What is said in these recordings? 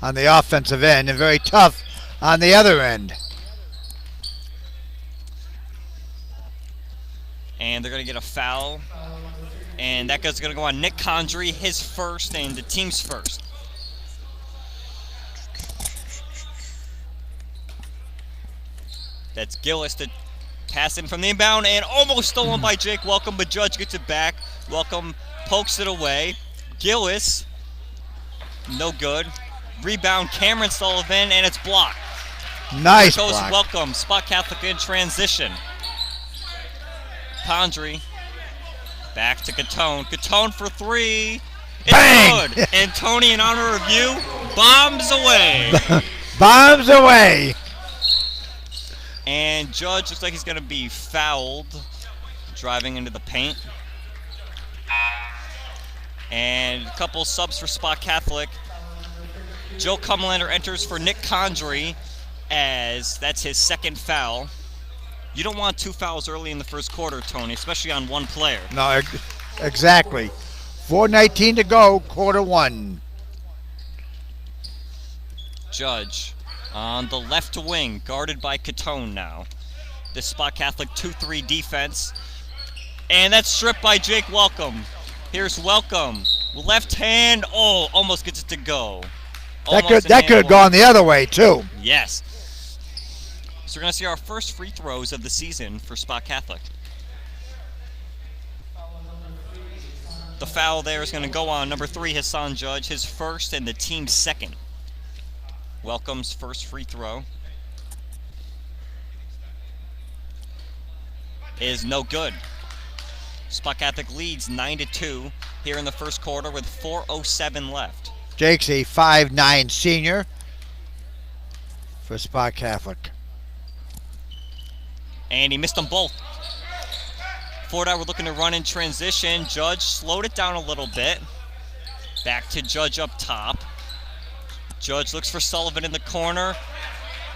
on the offensive end and very tough on the other end. And they're going to get a foul. And that guy's going to go on Nick Condrey, his first and the team's first. That's Gillis to pass in from the inbound and almost stolen by Jake Welcome, but Judge gets it back. Welcome pokes it away. Gillis, no good. Rebound, Cameron Sullivan, and it's blocked. Nice There goes block. Welcome, Spot Catholic in transition. Condrey, back to Catone. Catone for three. It's Bang! good. And Tony, in honor of you, bombs away. Bombs away. And Judge looks like he's going to be fouled, driving into the paint. And a couple subs for Spot Catholic. Joe Cumlander enters for Nick Condrey, as that's his second foul. You don't want 2 fouls early in the first quarter, Tony, especially on one player. No, exactly. 4:19 to go, quarter one. Judge on the left wing, guarded by Catone now. This Spot Catholic 2-3 defense. And that's stripped by Jake Welcome. Here's Welcome. Left hand. Oh, almost gets it to go. That could have gone the other way, too. Yes. So we're going to see our first free throws of the season for Spot Catholic. The foul there is going to go on number 3, Hassan Judge, his first and the team's second. Welcome's first free throw is no good. Spot Catholic leads 9-2 here in the first quarter with 4:07 left. Jake's a 5'9" senior for Spot Catholic. And he missed them both. Ford Edward looking to run in transition. Judge slowed it down a little bit. Back to Judge up top. Judge looks for Sullivan in the corner.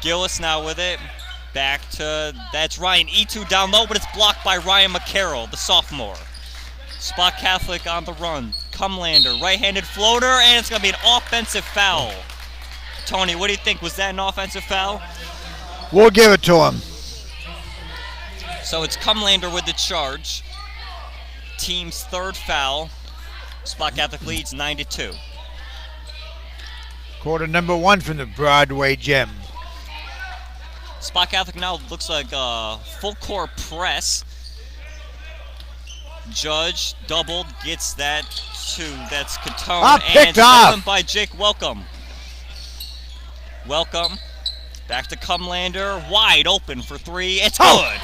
Gillis now with it. Back to, that's Ryan E2 down low, but it's blocked by Ryan McCarroll, the sophomore. Spot Catholic on the run. Cumlander, right-handed floater, and it's going to be an offensive foul. Tony, what do you think? Was that an offensive foul? We'll give it to him. So it's Cumlander with the charge. Team's third foul. Spot Catholic leads 9-2. Quarter number 1 from the Broadway gym. Spot Catholic now looks like a full court press. Judge doubled, gets that to, that's Catone, and stolen by Jake Welcome. Welcome, back to Cumlander, wide open for 3, it's good.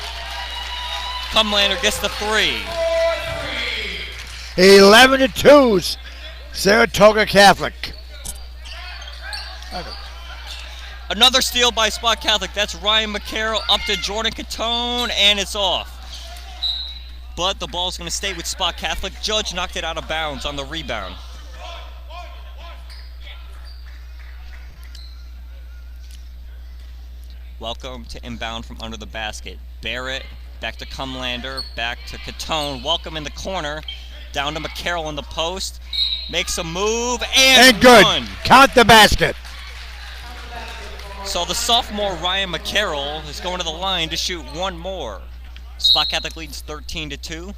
Cumlander gets the 3. 11-2, Saratoga Catholic. Another steal by Spot Catholic. That's Ryan McCarroll up to Jordan Catone, and it's off. But the ball's going to stay with Spot Catholic. Judge knocked it out of bounds on the rebound. Welcome to inbound from under the basket. Barrett, back to Cumlander, back to Catone. Welcome in the corner, down to McCarroll in the post. Makes a move, and good. One. Count the basket. So the sophomore Ryan McCarroll is going to the line to shoot one more. Spot Catholic leads 13-2.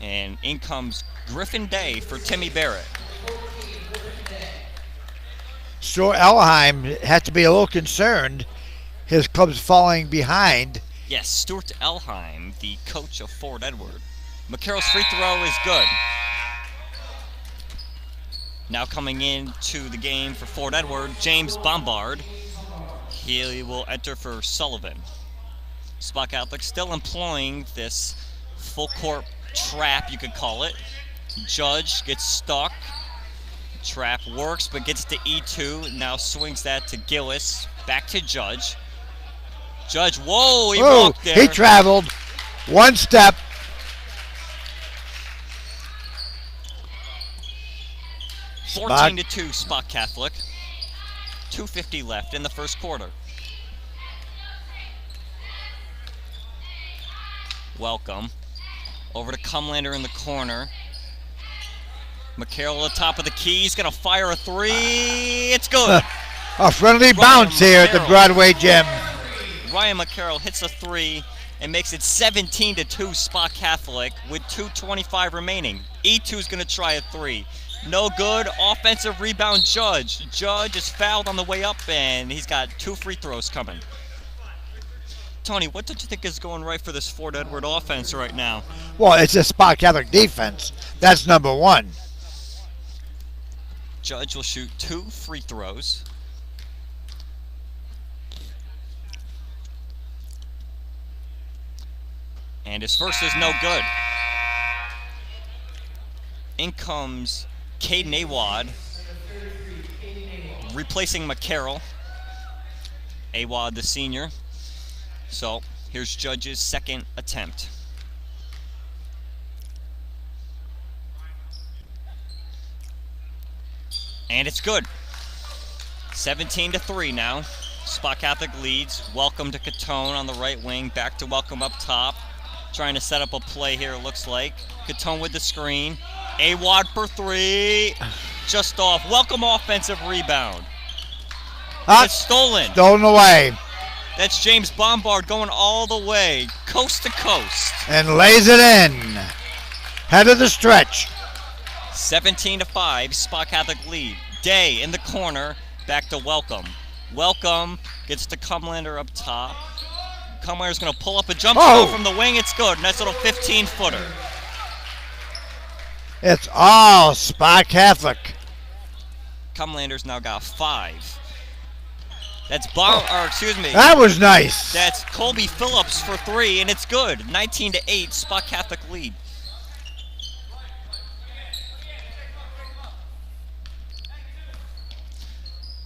And in comes Griffin Day for Timmy Barrett. Stuart Elheim has to be a little concerned. His club's falling behind. Yes, Stuart Elheim, the coach of Fort Edward. McCarroll's free throw is good. Now coming into the game for Fort Edward, James Bombard. He will enter for Sullivan. Spot Catholic still employing this full court trap, you could call it. Judge gets stuck. Trap works, but gets to E2. Now swings that to Gillis. Back to Judge. Judge, whoa, he walked there. He traveled one step. Spot. 14-2 Spot Catholic. 2:50 left in the first quarter. Welcome. Over to Cumlander in the corner. McCarroll at the top of the key. He's going to fire a three. It's good. A friendly bounce here at the Broadway Gym. Ryan McCarroll hits a three and makes it 17-2 Spa Catholic with 2:25 remaining. E2's going to try a three. No good. Offensive rebound, Judge. Judge is fouled on the way up, and he's got 2 free throws coming. Tony, what did you think is going right for this Fort Edward offense right now? Well, it's a Spa Catholic defense. That's number one. Judge will shoot 2 free throws. And his first is no good. In comes Caden Awad, replacing McCarroll. Awad, the senior. So here's Judge's second attempt. And it's good. 17-3 now. Spa Catholic leads. Welcome to Catone on the right wing. Back to Welcome up top. Trying to set up a play here, it looks like. Catone with the screen. Awad for three. Just off. Welcome offensive rebound. It's stolen. Stolen away. That's James Bombard going all the way, coast to coast. And lays it in. Head of the stretch. 17-5, Spa Catholic lead. Day in the corner, back to Welcome. Welcome gets to Cumlander up top. Cumlander's going to pull up a jump shot from the wing. It's good. Nice little 15-footer. It's all Spa Catholic. Cumlander's now got 5. That's That was nice. That's Colby Phillips for 3, and it's good. 19-8, Spa Catholic lead.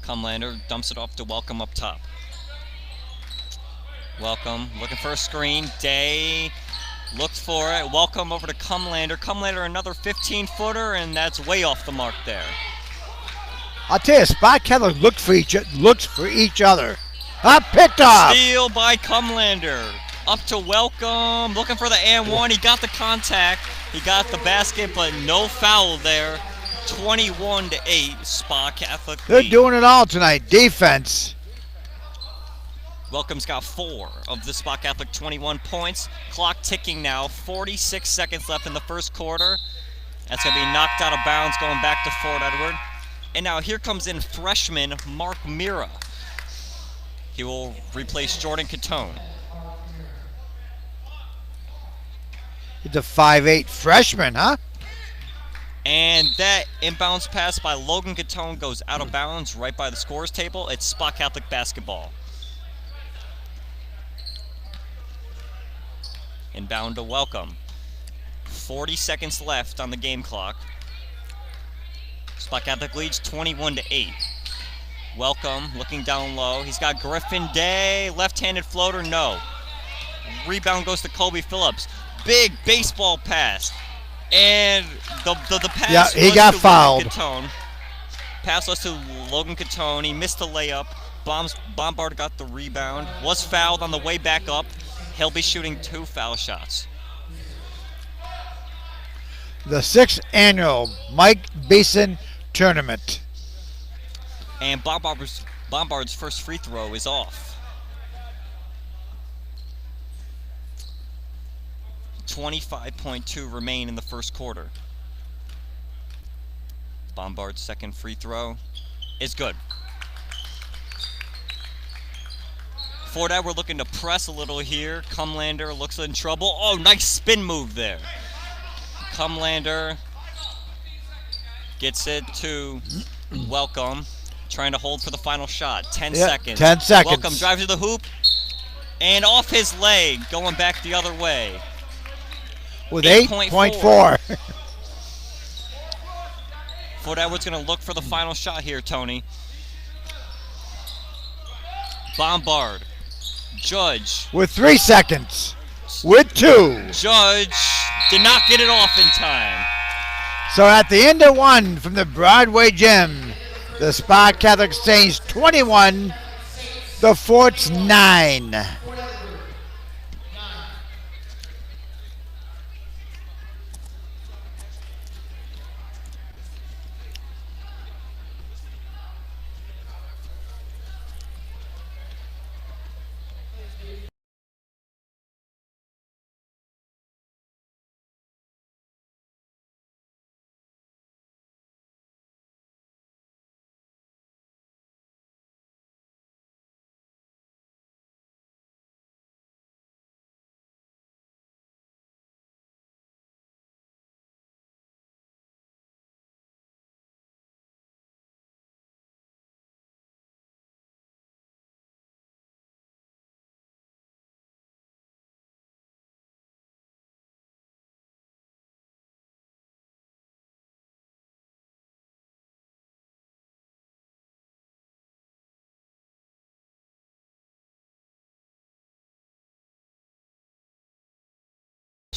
Cumlander dumps it off to Welcome up top. Welcome looking for a screen. Day looked for it. Welcome over to Cumlander. Cumlander another 15-footer, and that's way off the mark there. I'll tell you, Spa Catholic looks for each other. Picked off. Steal by Cumlander. Up to Welcome. Looking for the and one. He got the contact. He got the basket, but no foul there. 21-8, Spa Catholic lead. They're doing it all tonight. Defense. Welcome's got 4 of the Spa Catholic 21 points. Clock ticking now. 46 seconds left in the first quarter. That's going to be knocked out of bounds going back to Fort Edward. And now here comes in freshman Mark Mira. He will replace Jordan Catone. He's a 5'8 freshman, huh? And that inbounds pass by Logan Catone goes out of bounds right by the scores table. It's Spa Catholic basketball. Inbound to Welcome. 40 seconds left on the game clock. Spa Catholic leads 21-8. Welcome looking down low. He's got Griffin Day. Left-handed floater, no. Rebound goes to Colby Phillips. Big baseball pass. And the pass he got fouled. Catone. Pass was to Logan Catone. He missed the layup. Bombard got the rebound. Was fouled on the way back up. He'll be shooting 2 foul shots. The 6th annual Mike Beeson tournament. And Bombard's first free throw is off. 25.2 remain in the first quarter. Bombard's second free throw is good. Fort Edward looking to press a little here. Cumlander looks in trouble. Oh, nice spin move there. Cumlander gets it to Welcome. Trying to hold for the final shot. 10 seconds. 10 seconds. Welcome drives to the hoop. And off his leg, going back the other way. With 8.4. Fort Edward's going to look for the final shot here, Tony. Bombard. Judge. With 3 seconds. With 2. Judge did not get it off in time. So at the end of 1 from the Broadway Gym, the Spa Catholic Saints 21, the Forts 9.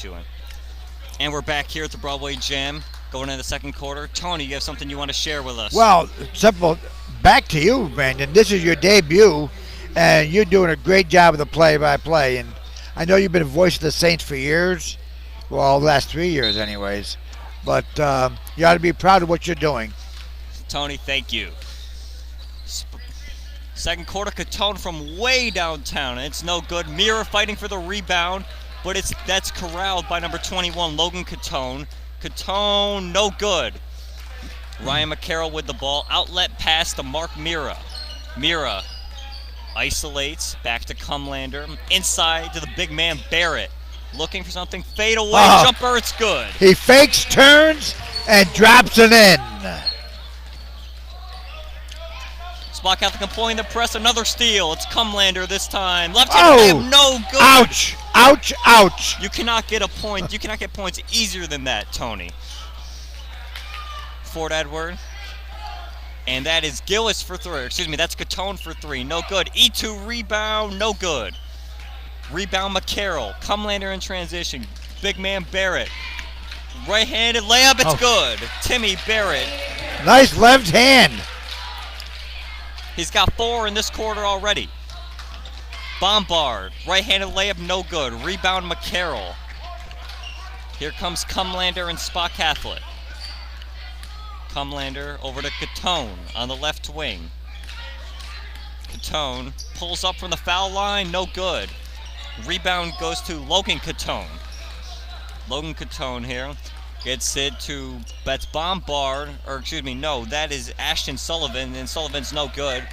get you in. And we're back here at the Broadway Gym, going into the second quarter. Tony, you have something you want to share with us? Well, simple. Back to you, Brandon. This is your debut, and you're doing a great job of the play-by-play. And I know you've been a voice of the Saints for years. Well, the last 3 years, anyways. But you ought to be proud of what you're doing. Tony, thank you. Second quarter, Catone from way downtown. It's no good. Mira fighting for the rebound, but that's corralled by number 21, Logan Catone. Catone, no good. Ryan McCarroll with the ball. Outlet pass to Mark Mira. Mira isolates. Back to Cumlander. Inside to the big man, Barrett. Looking for something. Fade away. Jumper, it's good. He fakes, turns, and drops it in. Spa Catholic employing the press. Another steal. It's Cumlander this time. Left-handed layup, no good. Ouch. Ouch. Ouch. You cannot get a point. You cannot get points easier than that, Tony. Fort Edward. And that is Gillis for three. Excuse me, that's Catone for three. No good. E2 rebound, no good. Rebound McCarroll. Cumlander in transition. Big man Barrett. Right-handed layup, it's good. Timmy Barrett. Nice left hand. He's got 4 in this quarter already. Bombard. Right-handed layup, no good. Rebound McCarroll. Here comes Cumlander and Spa Catholic. Cumlander over to Catone on the left wing. Catone pulls up from the foul line, no good. Rebound goes to Logan Catone. Logan Catone here gets it to that's Bombard, or excuse me, no, that is Ashton Sullivan, and Sullivan's no good.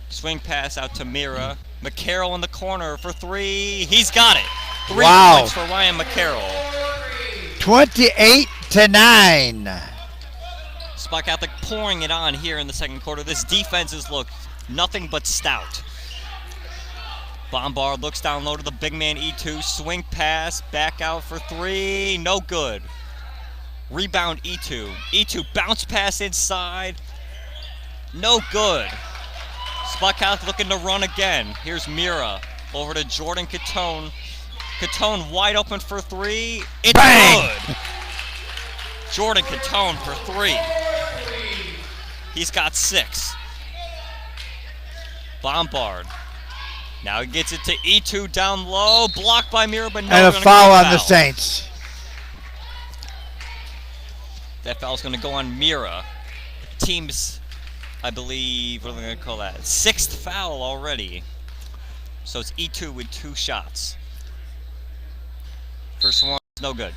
Swing pass out to Mira. McCarroll in the corner for three. He's got it. 3 points for Ryan McCarroll. 28-9. Spa Catholic pouring it on here in the second quarter. This defense has looked nothing but stout. Bombard looks down low to the big man E2. Swing pass, back out for three. No good. Rebound E2. E2 bounce pass inside. No good. Spa Catholic looking to run again. Here's Mira over to Jordan Catone. Catone wide open for three. It's good. Jordan Catone for three. He's got 6. Bombard. Now he gets it to E2 down low. Blocked by Mira, but no. And a foul on the Saints. That foul's going to go on Mira. Team's, I believe, what are they going to call that? 6th foul already. So it's E2 with 2 shots. First one, no good.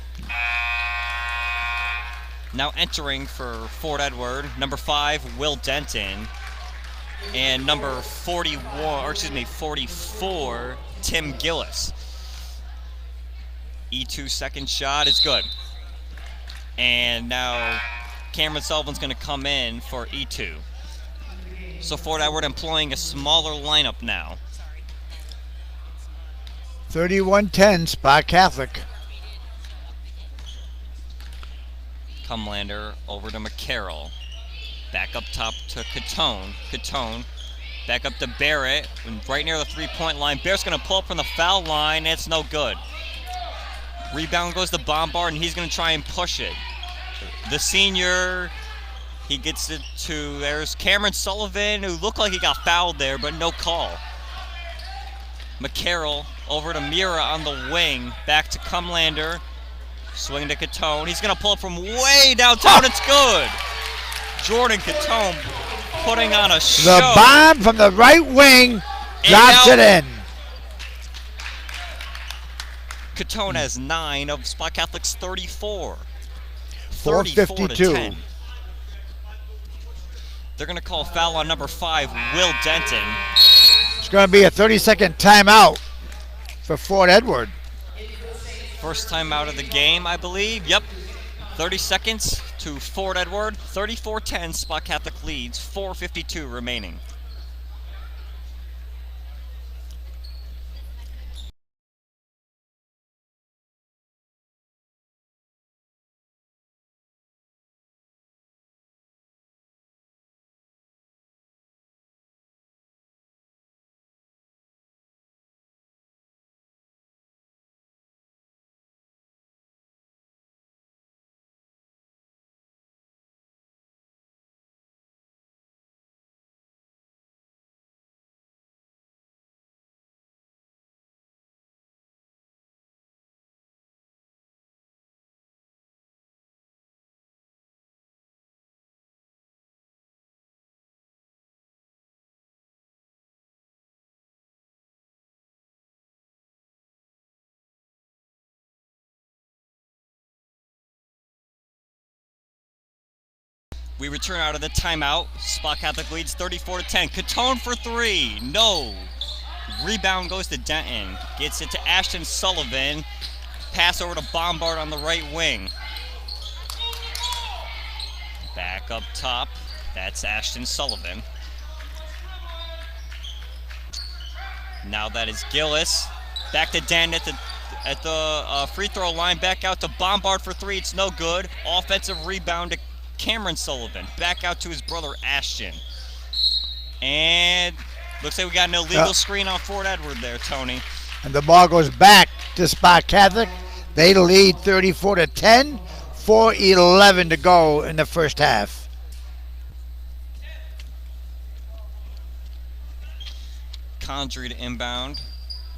Now entering for Fort Edward, number 5, Will Denton, and number 44, Tim Gillis. E2 second shot is good. And now Cameron Sullivan's going to come in for E2. So Fort Edward employing a smaller lineup now. 31-10, Spa Catholic. Cumlander over to McCarroll. Back up top to Catone. Catone back up to Barrett. Right near the three-point line. Barrett's going to pull up from the foul line. It's no good. Rebound goes to Bombard, and he's going to try and push it. The senior, he gets it to, there's Cameron Sullivan, who looked like he got fouled there, but no call. McCarroll over to Mira on the wing. Back to Cumlander. Swing to Catone. He's going to pull up from way downtown. It's good. Jordan Catone putting on a show. The bomb from the right wing drops it in. Catone has 9 of Spa Catholic's 34. 4:52. They're going to call foul on number 5, Will Denton. It's going to be a 30-second timeout for Fort Edward. First time out of the game, I believe. Yep. 30 seconds to Fort Edward. 34-10, Spa Catholic leads. 4:52 remaining. We return out of the timeout. Spa Catholic leads 34-10. Catone for three. No. Rebound goes to Denton. Gets it to Ashton Sullivan. Pass over to Bombard on the right wing. Back up top. That's Ashton Sullivan. Now that is Gillis. Back to Denton at the free throw line. Back out to Bombard for three. It's no good. Offensive rebound to Cameron Sullivan. Back out to his brother Ashton. And looks like we got an illegal screen on Fort Edward there, Tony. And the ball goes back to Spa Catholic. They lead 34-10. 4:11 to go in the first half. Condry to inbound.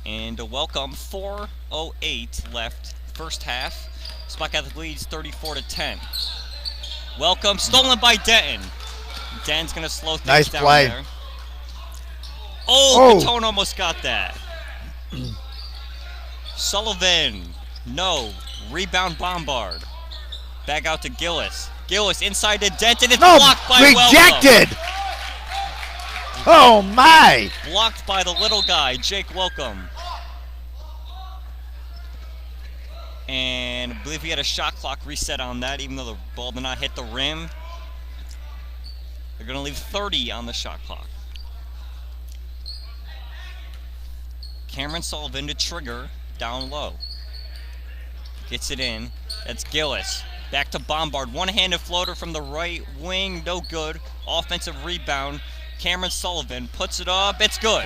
And a welcome. 4:08 left first half. Spa Catholic leads 34-10. Welcome. Stolen by Denton. Denton's going to slow things nice down play. there. Oh, Catone almost got that. Sullivan. No. Rebound Bombard. Back out to Gillis. Gillis inside to Denton. It's blocked by rejected. Welcome. Oh, my. Blocked by the little guy, Jake Welcome. And I believe he had a shot clock reset on that, even though the ball did not hit the rim. They're going to leave 30 on the shot clock. Cameron Sullivan to trigger, down low. Gets it in. That's Gillis. Back to Bombard. One-handed floater from the right wing. No good. Offensive rebound. Cameron Sullivan puts it up. It's good.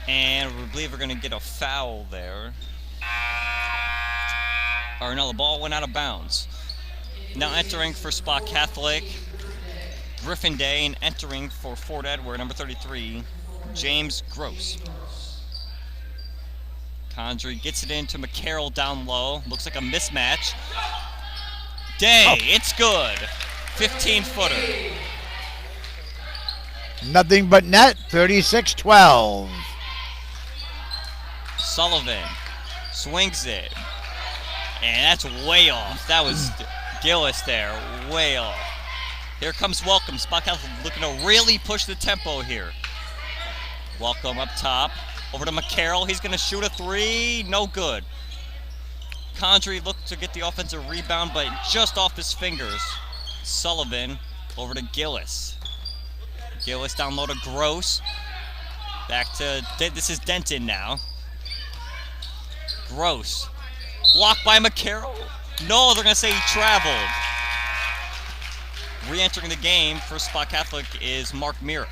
And we believe we're going to get a foul there. Or no, the ball went out of bounds. Now entering for Spa Catholic, Griffin Day, and entering for Fort Edward, number 33, James Gross. Condry gets it into McCarroll down low. Looks like a mismatch. Day, it's good. 15-footer. Nothing but net, 36-12. Sullivan swings it. And that's way off. That was Gillis there, way off. Here comes Welcome. Spa Catholic looking to really push the tempo here. Welcome up top. Over to McCarroll. He's going to shoot a three. No good. Condry looked to get the offensive rebound, but just off his fingers. Sullivan over to Gillis. Gillis down low to Gross. Back to, this is Denton now. Gross. Blocked by McCarroll. No, they're going to say he traveled. Re-entering the game for Spa Catholic is Mark Mira.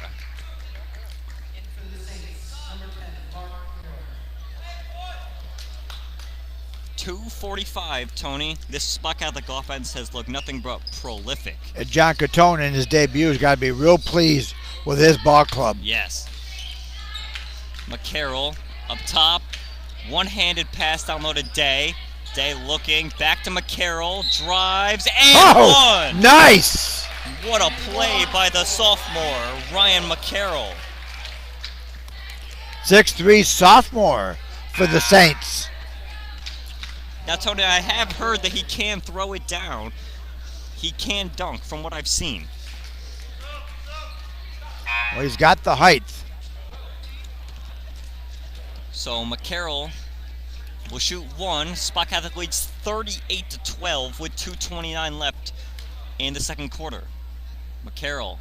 2:45, Tony. This Spa Catholic offense has looked nothing but prolific. And John Catone in his debut has got to be real pleased with his ball club. Yes. McCarroll up top. One-handed pass down low to Day. Day looking. Back to McCarroll. Drives and one. Nice. What a play by the sophomore, Ryan McCarroll. 6'3" sophomore for the Saints. Now, Tony, I have heard that he can throw it down. He can dunk from what I've seen. Well, he's got the height. So McCarroll will shoot one. Spa Catholic leads 38-12 with 2:29 left in the second quarter. McCarroll,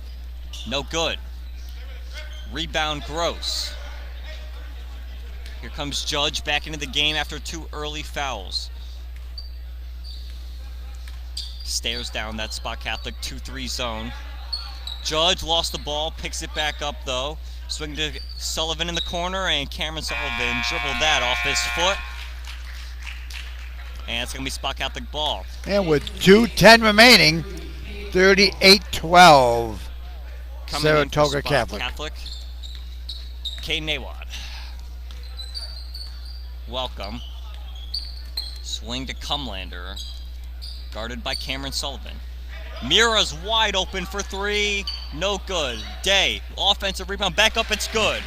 no good. Rebound Gross. Here comes Judge back into the game after two early fouls. Stares down that Spa Catholic 2-3 zone. Judge lost the ball, picks it back up though. Swing to Sullivan in the corner, and Cameron Sullivan dribbled that off his foot. And it's going to be Spa Catholic ball. And with 2:10 remaining, 38-12. Saratoga Catholic. Caden Nawad. Welcome. Swing to Cumlander. Guarded by Cameron Sullivan. Mira's wide open for three. No good. Day. Offensive rebound. Back up. It's good.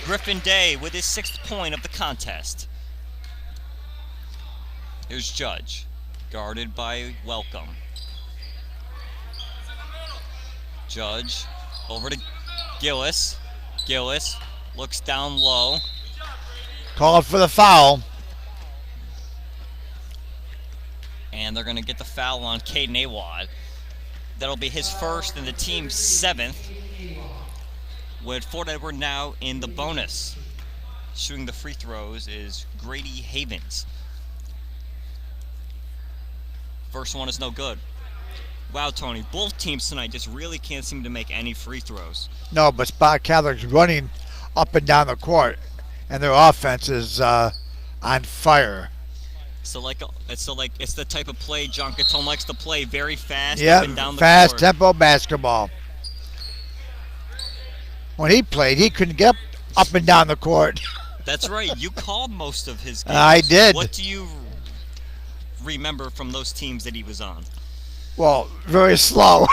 Griffin Day with his 6th point of the contest. Here's Judge, guarded by Welcome. Judge over to Gillis. Gillis looks down low. Called for the foul. And they're going to get the foul on Caden Awad. That'll be his first and the team's 7th. With Fort Edward now in the bonus. Shooting the free throws is Grady Havens. First one is no good. Wow, Tony, both teams tonight just really can't seem to make any free throws. No, but Spot Catholic's running up and down the court, and their offense is on fire. So it's the type of play John Catone likes to play, very fast Yeah, up and down the fast court. tempo basketball. When he played, he couldn't get up and down the court. That's right. You called most of his games. I did. What do you remember from those teams that he was on? Well, very slow.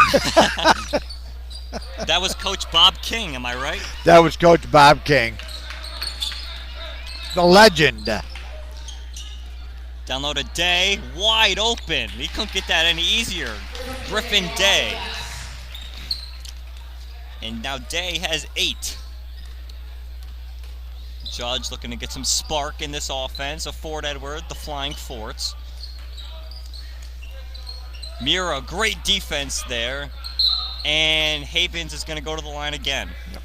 That was Coach Bob King, am I right? That was Coach Bob King. The legend. Down low to Day, wide open. He couldn't get that any easier. Griffin Day. And now Day has 8. Judge looking to get some spark in this offense of Fort Edward, the Flying Forts. Mira, great defense there. And Havens is going to go to the line again. Yep.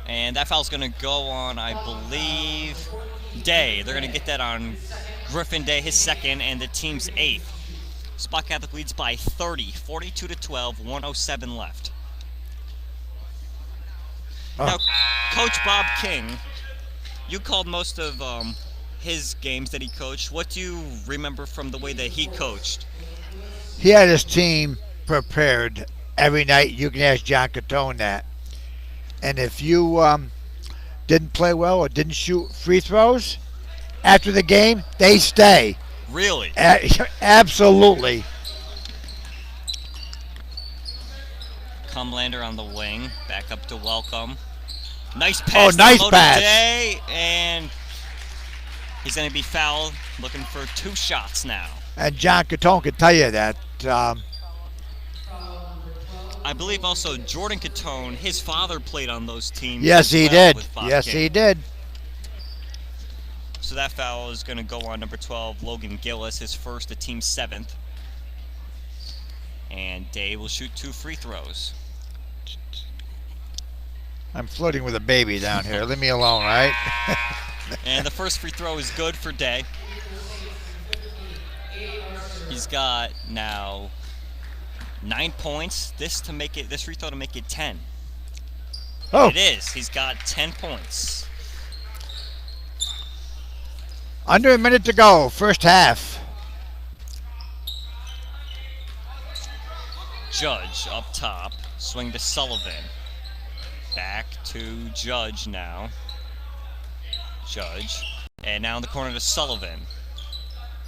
And that foul's going to go on, I believe, Day. They're going to get that on Griffin Day, his 2nd, and the team's 8th. Spot Catholic leads by 30, 42-12, 107 left. Now, Coach Bob King, you called most of his games that he coached. What do you remember from the way that he coached? He had his team prepared every night. You can ask John Catone that. And if you didn't play well or didn't shoot free throws after the game, they stay. Really? Absolutely. Cumlander on the wing, back up to Welcome. Nice pass. Oh, nice pass. Day, and he's going to be fouled, looking for 2 shots now. And John Catone could tell you that. I believe also Jordan Catone, his father played on those teams. Yes, he did. Yes, he did. So that foul is going to go on number 12, Logan Gillis, his first, the team's 7th. And Day will shoot 2 free throws. I'm flirting with a baby down here. Leave me alone, right? And the first free throw is good for Day. He's got now 9 points. This free throw to make it 10. Oh. It is. He's got 10 points. Under a minute to go, first half. Judge up top. Swing to Sullivan. Back to Judge now. Judge. And now in the corner to Sullivan.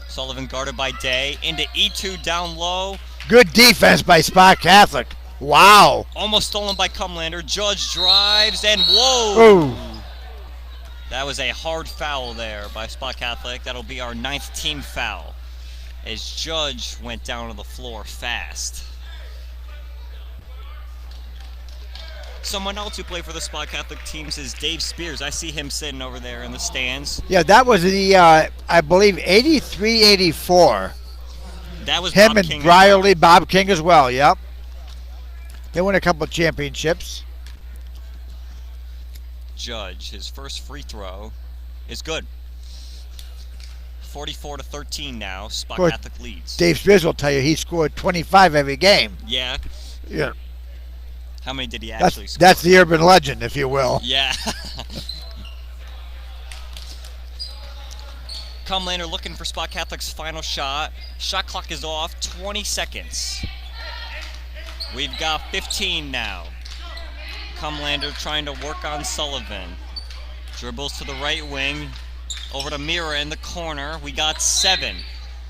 Sullivan guarded by Day. Into E2 down low. Good defense by Spot Catholic. Wow. Almost stolen by Cumlander. Judge drives and whoa. Ooh. That was a hard foul there by Spot Catholic. That'll be our 9th team foul as Judge went down to the floor fast. Someone else who played for the Spot Catholic teams is Dave Spears. I see him sitting over there in the stands. Yeah, that was the, I believe, 83-84. That was him Bob and King. Brierly, Bob King as well, yep. They won a couple of championships. Judge, his first free throw is good. 44-13 now. Spot Catholic leads. Dave Spears will tell you he scored 25 every game. Yeah. Yeah. How many did he actually score? That's the urban legend, if you will. Yeah. Cumlander looking for Spot Catholic's final shot. Shot clock is off. 20 seconds. We've got 15 now. Cumlander trying to work on Sullivan. Dribbles to the right wing. Over to Mira in the corner. We got 7.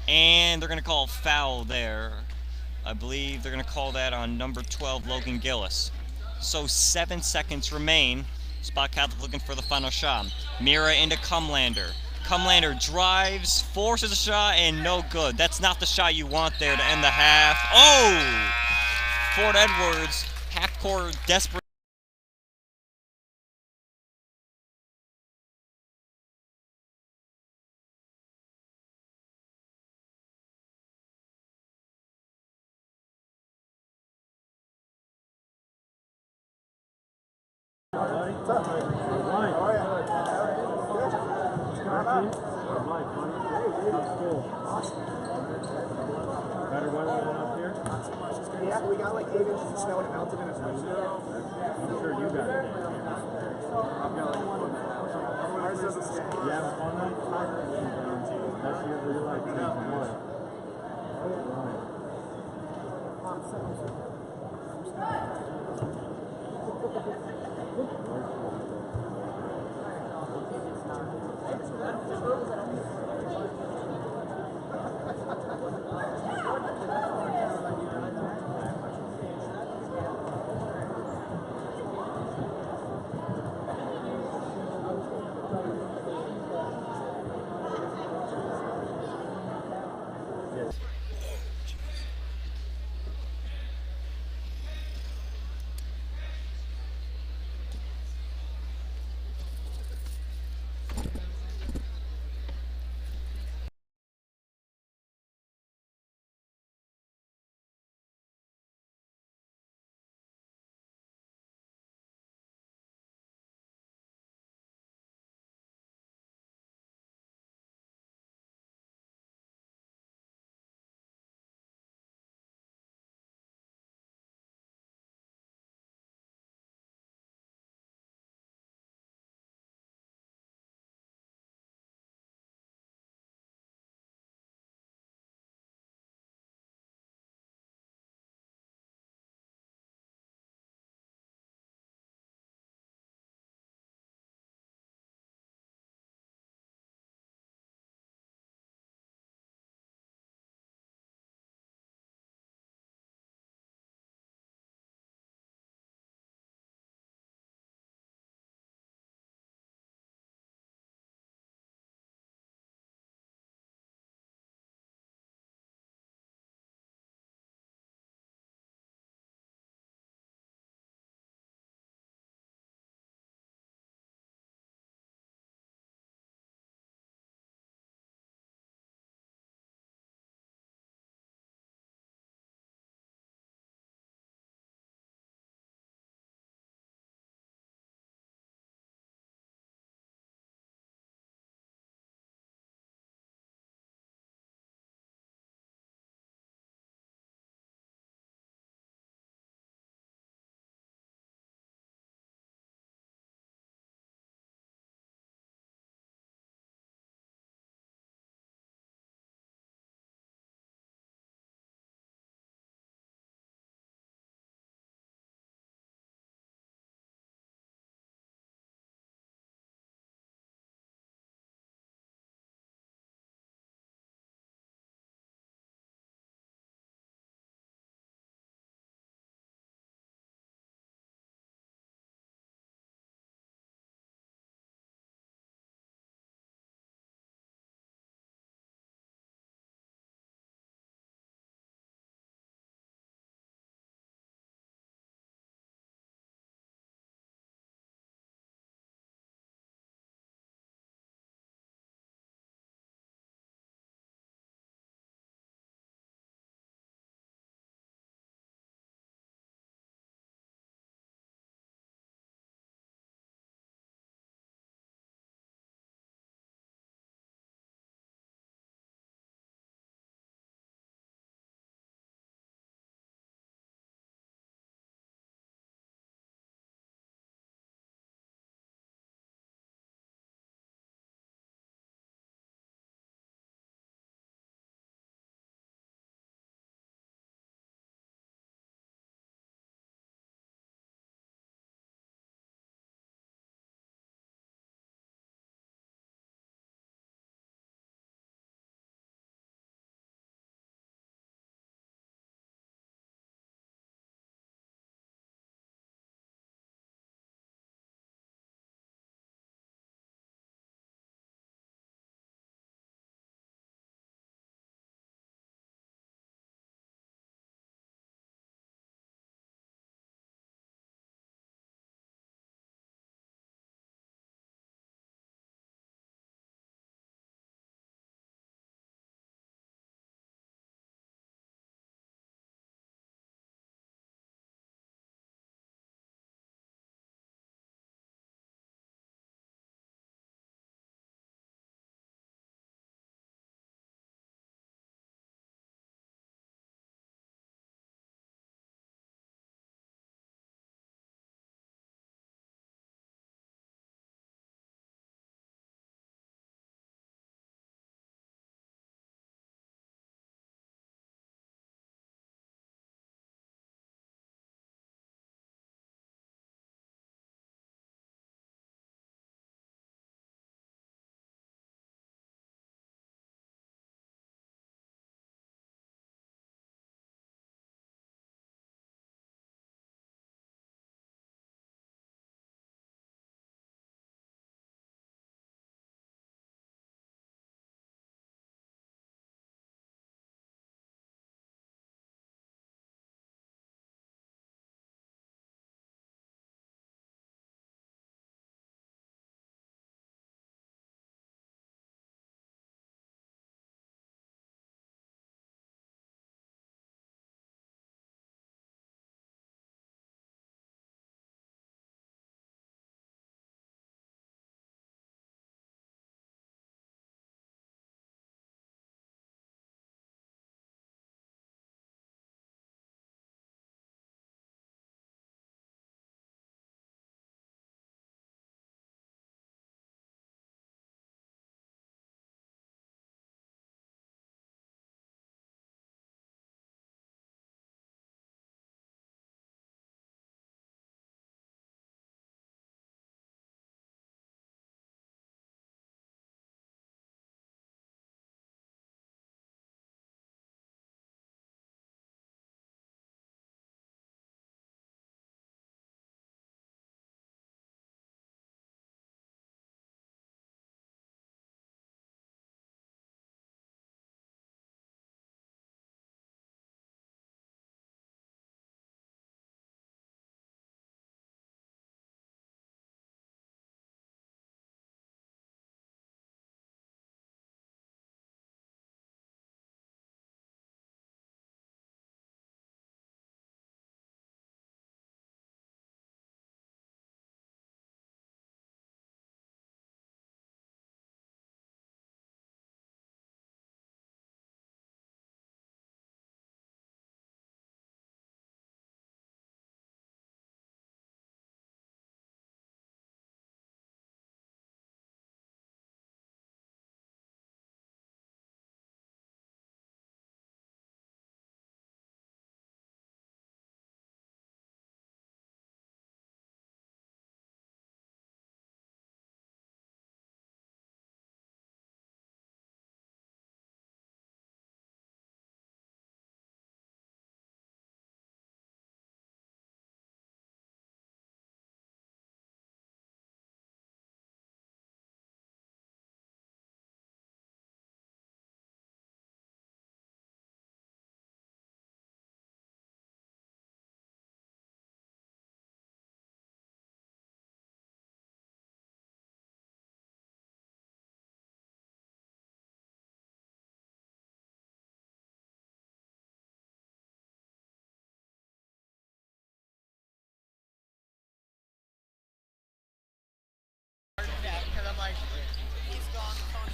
And they're going to call a foul there. I believe they're going to call that on number 12, Logan Gillis. So 7 seconds remain. Spot Catholic looking for the final shot. Mira into Cumlander. Cumlander drives, forces a shot, and no good. That's not the shot you want there to end the half. Oh! Fort Edwards, half-court desperate. Better weather than up here? Yeah, we got like 8 inches of snow and it melted in a snowstorm. I'm sure you got it. I've got like one. Ours doesn't stay. You have a fun night? That's usually like what?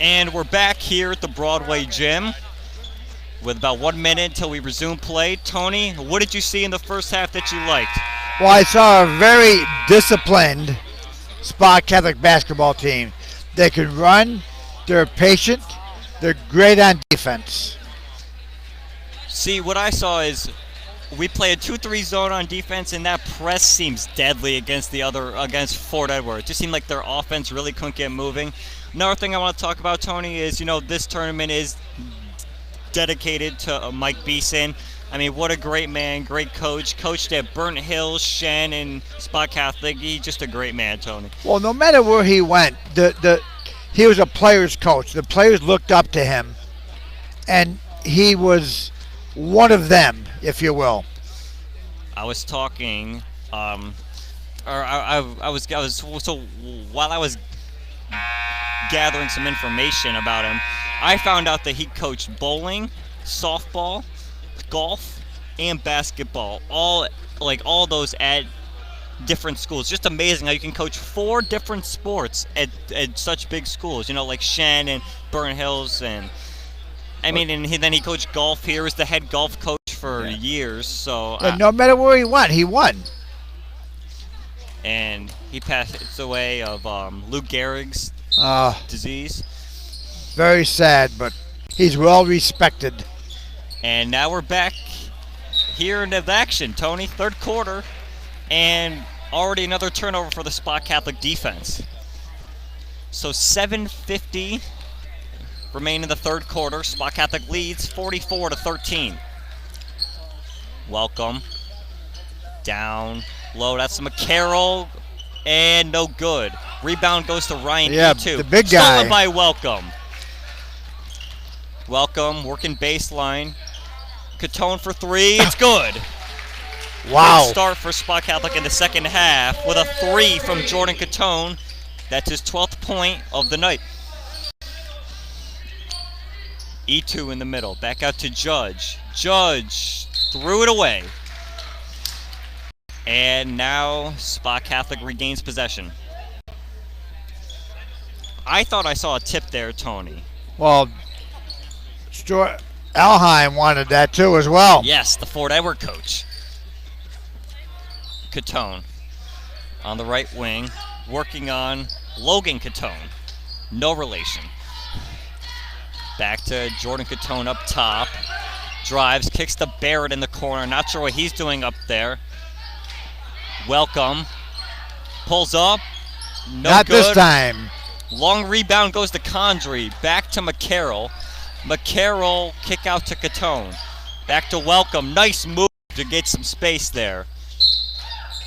And we're back here at the Broadway Gym with about 1 minute until we resume play. Tony, what did you see in the first half that you liked? Well, I saw a very disciplined Spa Catholic basketball team. They can run, they're patient, they're great on defense. See, what I saw is we play a 2-3 zone on defense, and that press seems deadly against Fort Edward. It just seemed like their offense really couldn't get moving. Another thing I want to talk about, Tony, is, this tournament is dedicated to Mike Beeson. I mean, what a great man, great coach. Coached at Burnt Hills, Shen, and Spa Catholic. He's just a great man, Tony. Well, no matter where he went, he was a player's coach. The players looked up to him, and he was one of them, if you will. I was talking, so while I was gathering some information about him, I found out that he coached bowling, softball, golf, and basketball. All those at different schools. Just amazing how you can coach 4 different sports at such big schools. Like Shen and Burnt Hills, and then he coached golf here as the head golf coach for years. So no matter where he went, he won. And he passed away of Lou Gehrig's disease. Very sad, but he's well respected. And now we're back here in the action, Tony. Third quarter, and already another turnover for the Spa Catholic defense. So 7:50 remain in the third quarter. Spa Catholic leads 44-13. Welcome. Down low. That's McCarroll. And no good. Rebound goes to Ryan E2. The big guy. Stolen by Welcome. Welcome, working baseline. Catone for 3. It's good. Wow. Good start for Spa Catholic in the second half with a 3 from Jordan Catone. That's his 12th point of the night. E2 in the middle. Back out to Judge. Judge threw it away. And now Spa Catholic regains possession. I thought I saw a tip there, Tony. Well, Alheim wanted that too as well. Yes, the Fort Edward coach. Catone on the right wing, working on Logan Catone. No relation. Back to Jordan Catone up top. Drives, kicks to Barrett in the corner. Not sure what he's doing up there. Welcome. Pulls up. Not good. this time. Long rebound goes to Condry. Back to McCarroll. McCarroll kick out to Catone. Back to Welcome. Nice move to get some space there.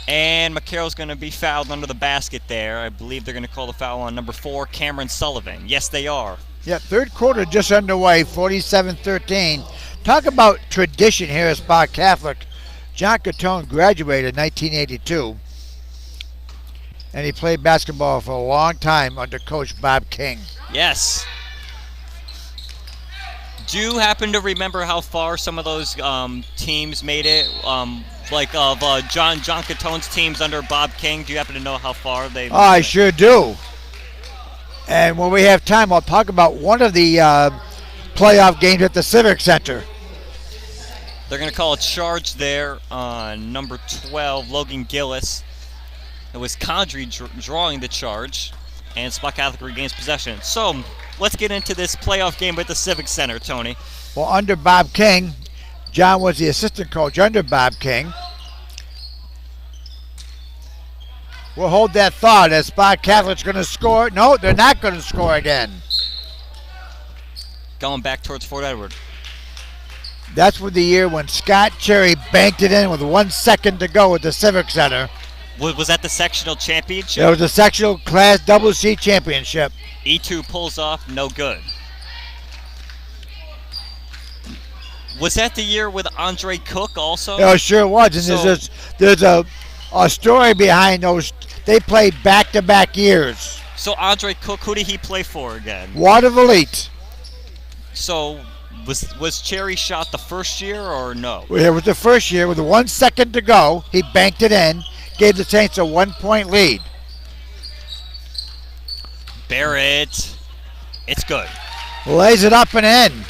And McCarroll's going to be fouled under the basket there. I believe they're going to call the foul on number 4, Cameron Sullivan. Yes, they are. Yeah, third quarter just underway, 47-13. Talk about tradition here at Spa Catholic. John Catone graduated in 1982, and he played basketball for a long time under Coach Bob King. Yes. Do you happen to remember how far some of those teams made it? John Catone's teams under Bob King. Do you happen to know how far they? I sure do. And when we have time, I'll talk about one of the playoff games at the Civic Center. They're going to call a charge there on number 12, Logan Gillis. It was Condry drawing the charge, and Spa Catholic regains possession. So let's get into this playoff game at the Civic Center, Tony. Well, under Bob King, John was the assistant coach under Bob King. We'll hold that thought as Spa Catholic's going to score. No, they're not going to score again. Going back towards Fort Edward. That's the year when Scott Cherry banked it in with 1 second to go at the Civic Center. Was that the sectional championship? It was the sectional Class CC championship. E2 pulls off, no good. Was that the year with Andre Cook also? It sure was. And there's a story behind those. They played back-to-back years. So Andre Cook, who did he play for again? Waterville Elite. So was Cherry shot the first year or no? It was the first year with 1 second to go. He banked it in, gave the Saints a 1-point lead. Barrett It's good. Lays it up and in.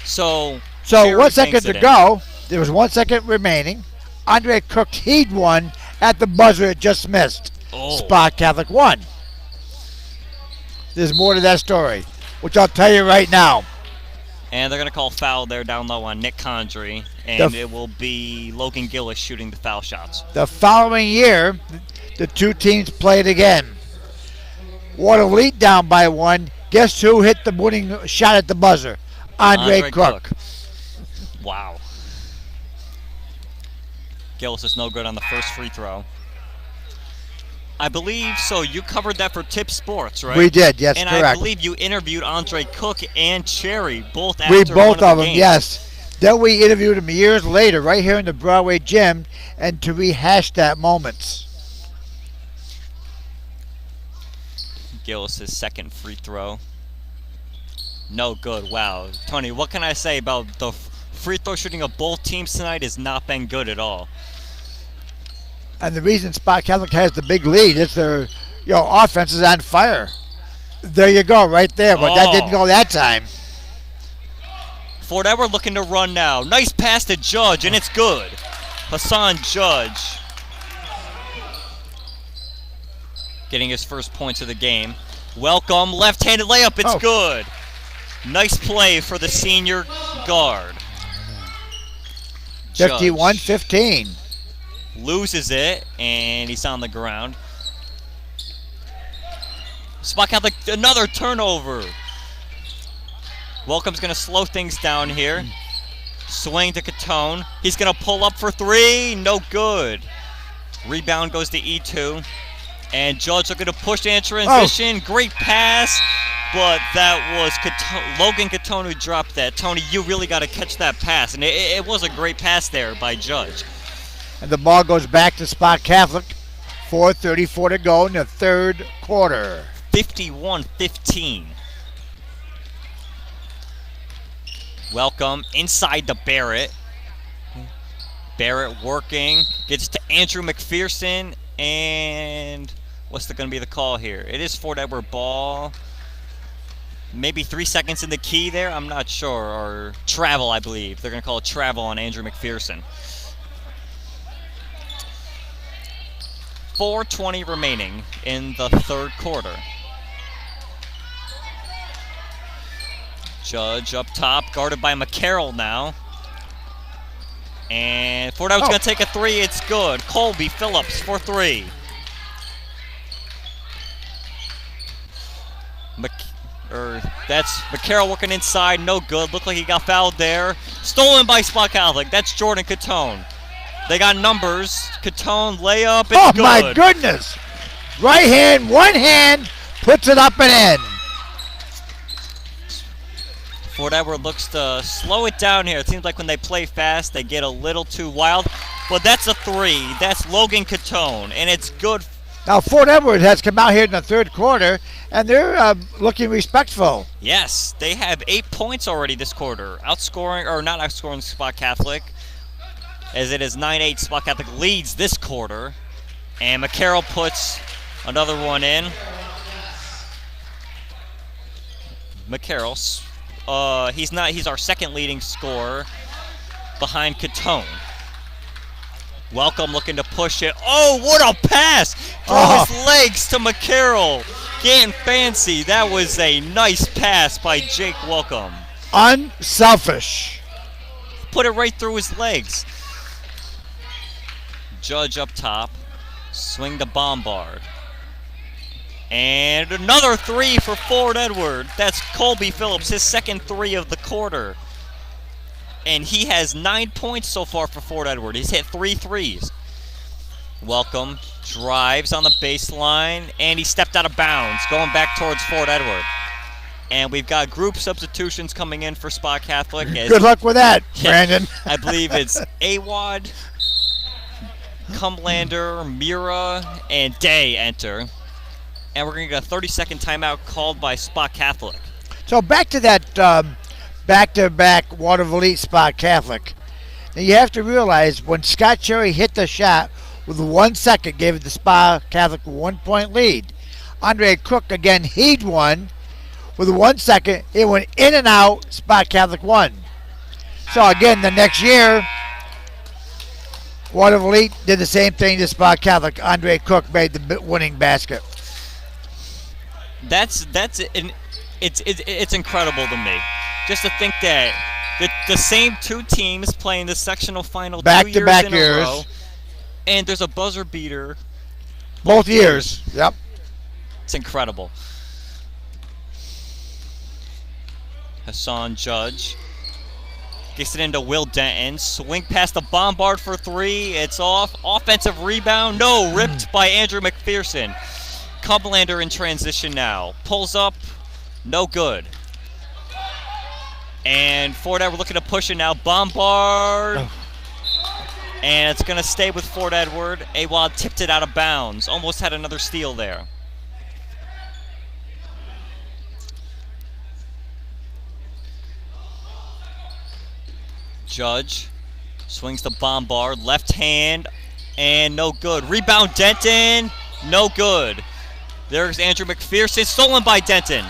So So 1 Cherry second banks to it in. go. There was 1 second remaining. Andre Cook he'd won at the buzzer. It just missed. Oh. Spa Catholic won. There's more to that story, which I'll tell you right now. And they're going to call foul there down low on Nick Condry. And it will be Logan Gillis shooting the foul shots. The following year, the two teams played again. Water lead down by 1. Guess who hit the winning shot at the buzzer? Andre Cook. Wow. Gillis is no good on the first free throw. I believe so. You covered that for Tip Sports, right? We did, yes, and correct. I believe you interviewed Andre Cook and Cherry both after We one both of of the them, games. yes. Then we interviewed him years later, right here in the Broadway gym, and to rehash that moments. Gillis' second free throw. No good. Wow. Tony, what can I say about the free throw shooting of both teams tonight has not been good at all. And the reason Spa Catholic has the big lead is their offense is on fire. There you go, right there. But that didn't go that time. Fort Edward looking to run now. Nice pass to Judge, and it's good. Hassan Judge getting his first points of the game. Welcome, left-handed layup, it's good. Nice play for the senior guard. 51-15. Loses it, and he's on the ground. Spa Catholic, another turnover. Welcome's going to slow things down here. Swing to Catone. He's going to pull up for three. No good. Rebound goes to E2. And Judge looking to push in transition. Great pass. But that was Logan Catone who dropped that. Tony, you really got to catch that pass. And it was a great pass there by Judge. And the ball goes back to Spa Catholic. 4:34 to go in the third quarter. 51-15. Welcome inside to Barrett. Barrett working. Gets to Andrew McPherson. And what's going to be the call here? It is Fort Edward ball. Maybe 3 seconds in the key there. I'm not sure. Or travel, I believe. They're going to call it travel on Andrew McPherson. 4:20 remaining in the third quarter. Judge up top, guarded by McCarroll now. And Fort Edward's going to take a three. It's good. Colby Phillips for three. That's McCarroll working inside. No good. Looked like he got fouled there. Stolen by Spa Catholic. That's Jordan Catone. They got numbers. Catone layup. It's good. Oh, my goodness. Right hand, one hand, puts it up and in. Fort Edward looks to slow it down here. It seems like when they play fast, they get a little too wild. But that's a three. That's Logan Catone, and it's good. Now, Fort Edward has come out here in the third quarter, and they're looking respectful. Yes, they have 8 points already this quarter. Outscoring, or not outscoring Spa Catholic, as it is 9-8. Spa Catholic leads this quarter. And McCarroll puts another one in. McCarroll, he's our second leading scorer behind Catone. Welcome looking to push it. Oh, what a pass! Through his legs to McCarroll. Getting fancy. That was a nice pass by Jake Welcome. Unselfish. Put it right through his legs. Judge up top. Swing to Bombard. And another three for Fort Edward. That's Colby Phillips, his second three of the quarter. And he has 9 points so far for Fort Edward. He's hit 3 threes. Welcome drives on the baseline, and he stepped out of bounds, going back towards Fort Edward. And we've got group substitutions coming in for Spa Catholic. Good luck with that, Brandon. I believe it's Awad, Cumlander, Mira, and Day enter. And we're going to get a 30-second timeout called by Spa Catholic. So back to that back-to-back Waterville Spa Catholic. Now you have to realize when Scott Cherry hit the shot with 1 second, gave the Spa Catholic a 1 point lead. Andre Cook again heaved one with 1 second. It went in and out. Spot Catholic won. So again, the next year, Waterville Elite did the same thing to Spot Catholic. Andre Cook made the winning basket. It's incredible to me, just to think that the same two teams playing the sectional final Back 2 to years back in a years. row, and there's a buzzer beater. Both years. Yep. It's incredible. Hassan Judge gets it into Will Denton. Swing past the Bombard for three. It's off. Offensive rebound. No, ripped by Andrew McPherson. Cumlander in transition now. Pulls up. No good. And Fort Edward looking to push it now. Bombard. And it's going to stay with Fort Edward. Awad tipped it out of bounds. Almost had another steal there. Judge swings the Bombard. Left hand. And no good. Rebound Denton. No good. There's Andrew McPherson. Stolen by Denton.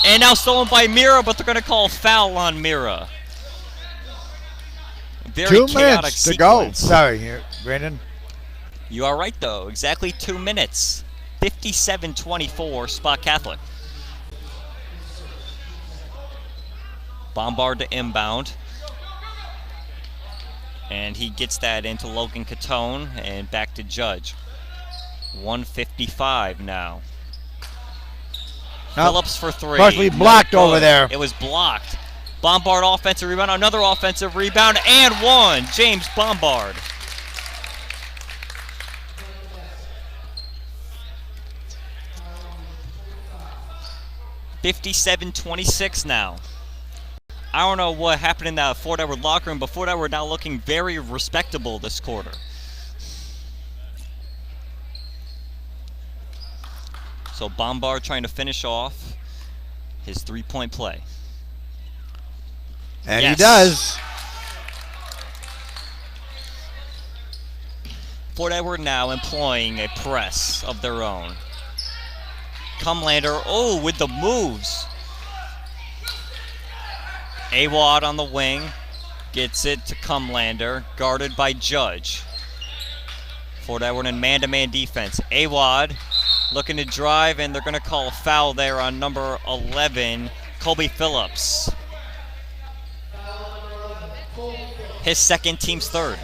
And now stolen by Mira, but they're going to call a foul on Mira. Very 2 chaotic minutes to sequence. go. Sorry, Brandon. You are right, though. Exactly 2 minutes. 57-24, Spot Catholic. Bombard to inbound. And he gets that into Logan Catone and back to Judge. 1:55 now. Nope. Phillips for three. Partially blocked No over good. there. It was blocked. Bombard offensive rebound, another offensive rebound, and one. James Bombard. $57-26 now. I don't know what happened in that Fort Edward locker room, but Fort Edward now looking very respectable this quarter. So Bombard trying to finish off his three-point play. And Yes. he does. Fort Edward now employing a press of their own. Cumlander, oh, with the moves. Awad on the wing, gets it to Cumlander, guarded by Judge. Fort Edward in man-to-man defense. Awad looking to drive, and they're going to call a foul there on number 11, Colby Phillips. His second, team's third.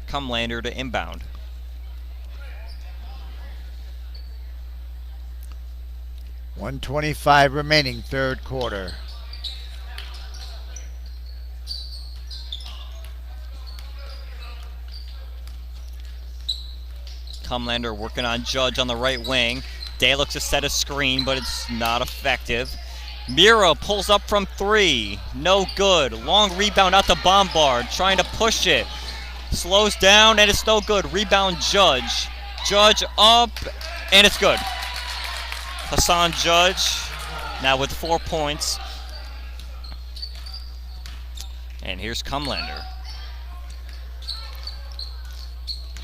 Cumlander to inbound. $125 remaining, third quarter. Cumlander working on Judge on the right wing. Day looks to set a screen, but it's not effective. Mira pulls up from three. No good. Long rebound out to Bombard. Trying to push it. Slows down, and it's no good. Rebound Judge. Judge up, and it's good. Hassan Judge now with 4 points. And here's Cumlander.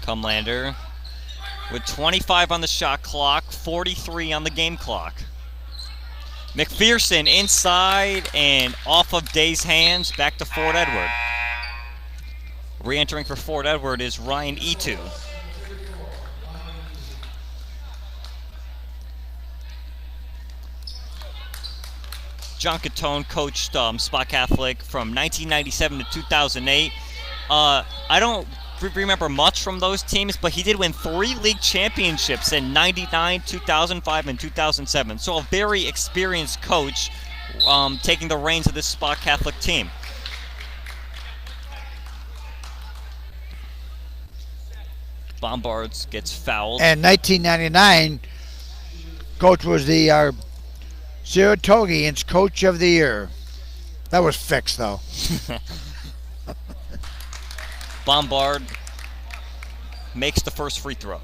Cumlander with 25 on the shot clock, 43 on the game clock. McPherson inside and off of Day's hands, back to Fort Edward. Re-entering for Fort Edward is Ryan Etu. John Catone coached Spot Catholic from 1997 to 2008. I don't remember much from those teams, but he did win 3 league championships in 99, 2005, and 2007. So a very experienced coach taking the reins of this Spot Catholic team. Bombards gets fouled. And 1999, coach was the Saratogians Coach of the Year. That was fixed, though. Bombard makes the first free throw.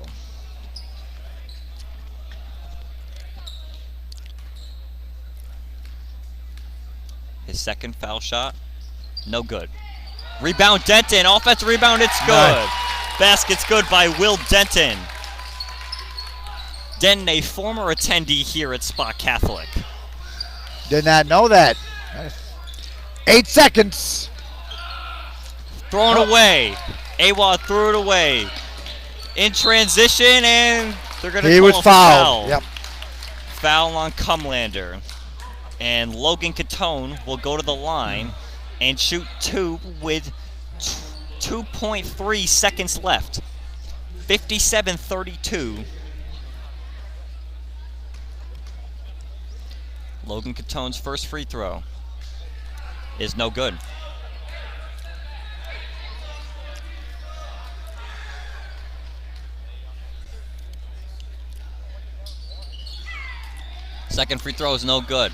His second foul shot, no good. Rebound Denton, offensive rebound, it's good. Nice. Basket's good by Will Denton. Denton, a former attendee here at Spa Catholic. Did not know that. 8 seconds. Thrown away. Awad threw it away. In transition, and they're going to call a fouled. foul. Yep. Foul on Cumlander. And Logan Catone will go to the line and shoot 2 with 2.3 seconds left. 57-32. Logan Catone's first free throw is no good. Second free throw is no good.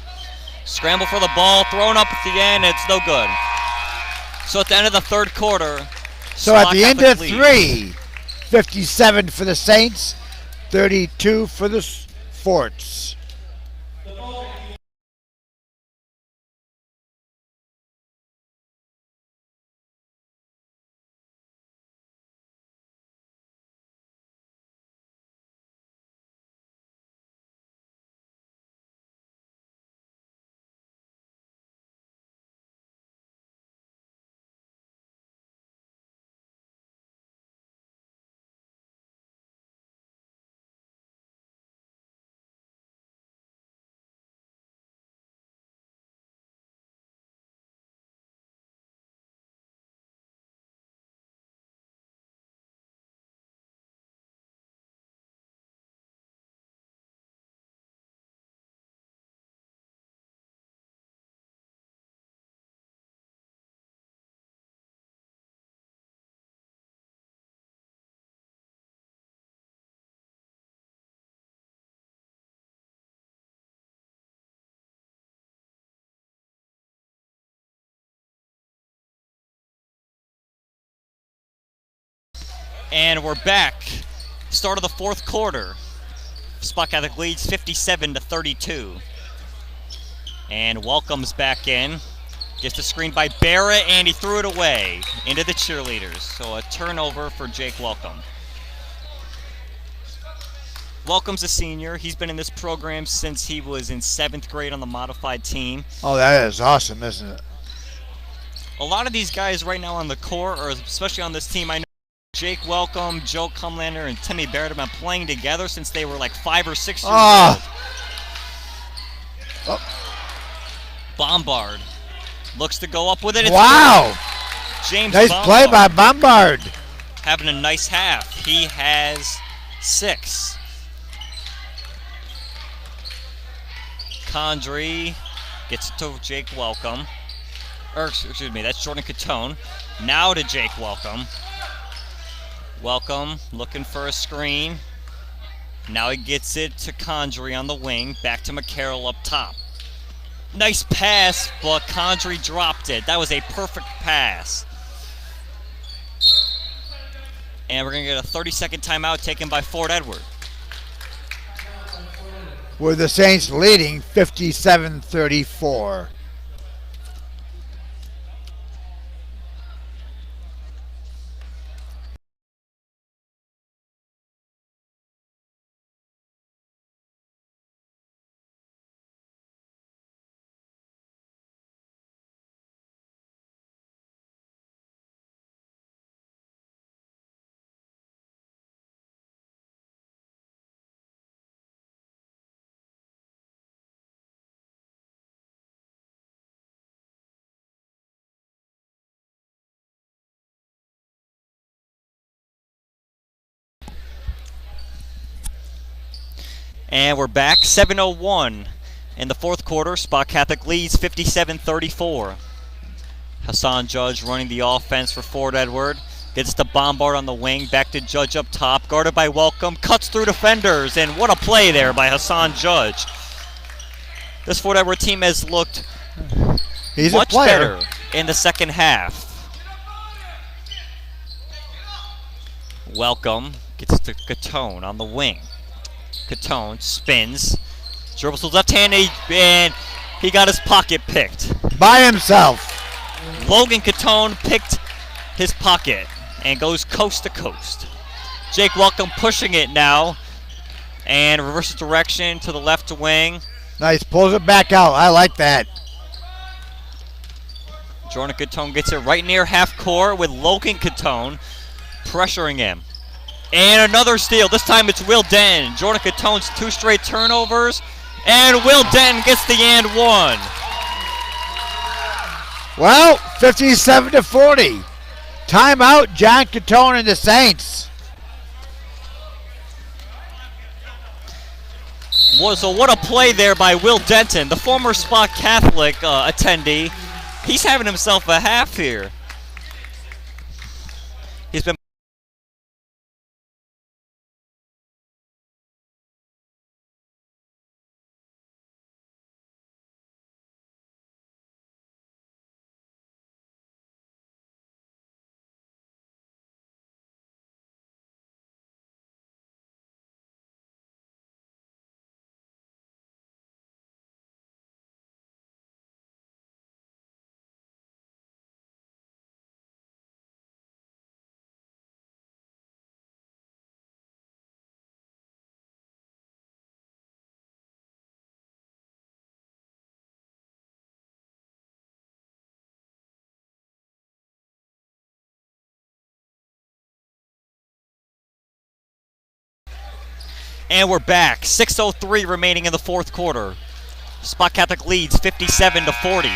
Scramble for the ball, thrown up at the end, it's no good. So at the end of the third quarter, so at the end of leads. 3, 57 for the Saints, 32 for the Forts. And we're back. Start of the fourth quarter. Spa Catholic leads 57-32. And Welcome's back in. Gets the screen by Barrett, and he threw it away into the cheerleaders. So a turnover for Jake Welcome. Welcome's a senior. He's been in this program since he was in 7th grade on the modified team. Oh, that is awesome, isn't it? A lot of these guys right now on the court, or especially on this team, I know Jake Welcome, Joe Cumlander, and Timmy Barrett have been playing together since they were like 5 or 6 years old. Oh. Bombard looks to go up with it. It's wow. good. James Nice Bombard play by Bombard. having a nice half. He has 6. Condrey gets it to Jake Welcome. Excuse me, that's Jordan Catone. Now to Jake Welcome. Welcome looking for a screen. Now he gets it to Condrey on the wing. Back to McCarroll up top. Nice pass, but Condrey dropped it. That was a perfect pass. And we're going to get a 30-second timeout taken by Fort Edward. With the Saints leading 57-34. And we're back, 7:01 in the fourth quarter. Spa Catholic leads 57-34. Hassan Judge running the offense for Fort Edward. Gets to Bombard on the wing, back to Judge up top, guarded by Welcome, cuts through defenders, and what a play there by Hassan Judge. This Fort Edward team has looked much better in the second half. Welcome gets to Catone on the wing. Catone spins, dribbles with left hand, and he got his pocket picked. By himself. Logan Catone picked his pocket and goes coast to coast. Jake Welcome pushing it now, And reverses direction to the left wing. Nice. Pulls it back out. I like that. Jordan Catone gets it right near half court with Logan Catone pressuring him. And another steal. This time it's Will Denton. Jordan Catone's 2 straight turnovers. And Will Denton gets the and one. Well, 57-40. Timeout, John Catone and the Saints. So what a play there by Will Denton, the former Spa Catholic attendee. He's having himself a half here. He's been And we're back. 6:03 remaining in the fourth quarter. Spa Catholic leads 57-40.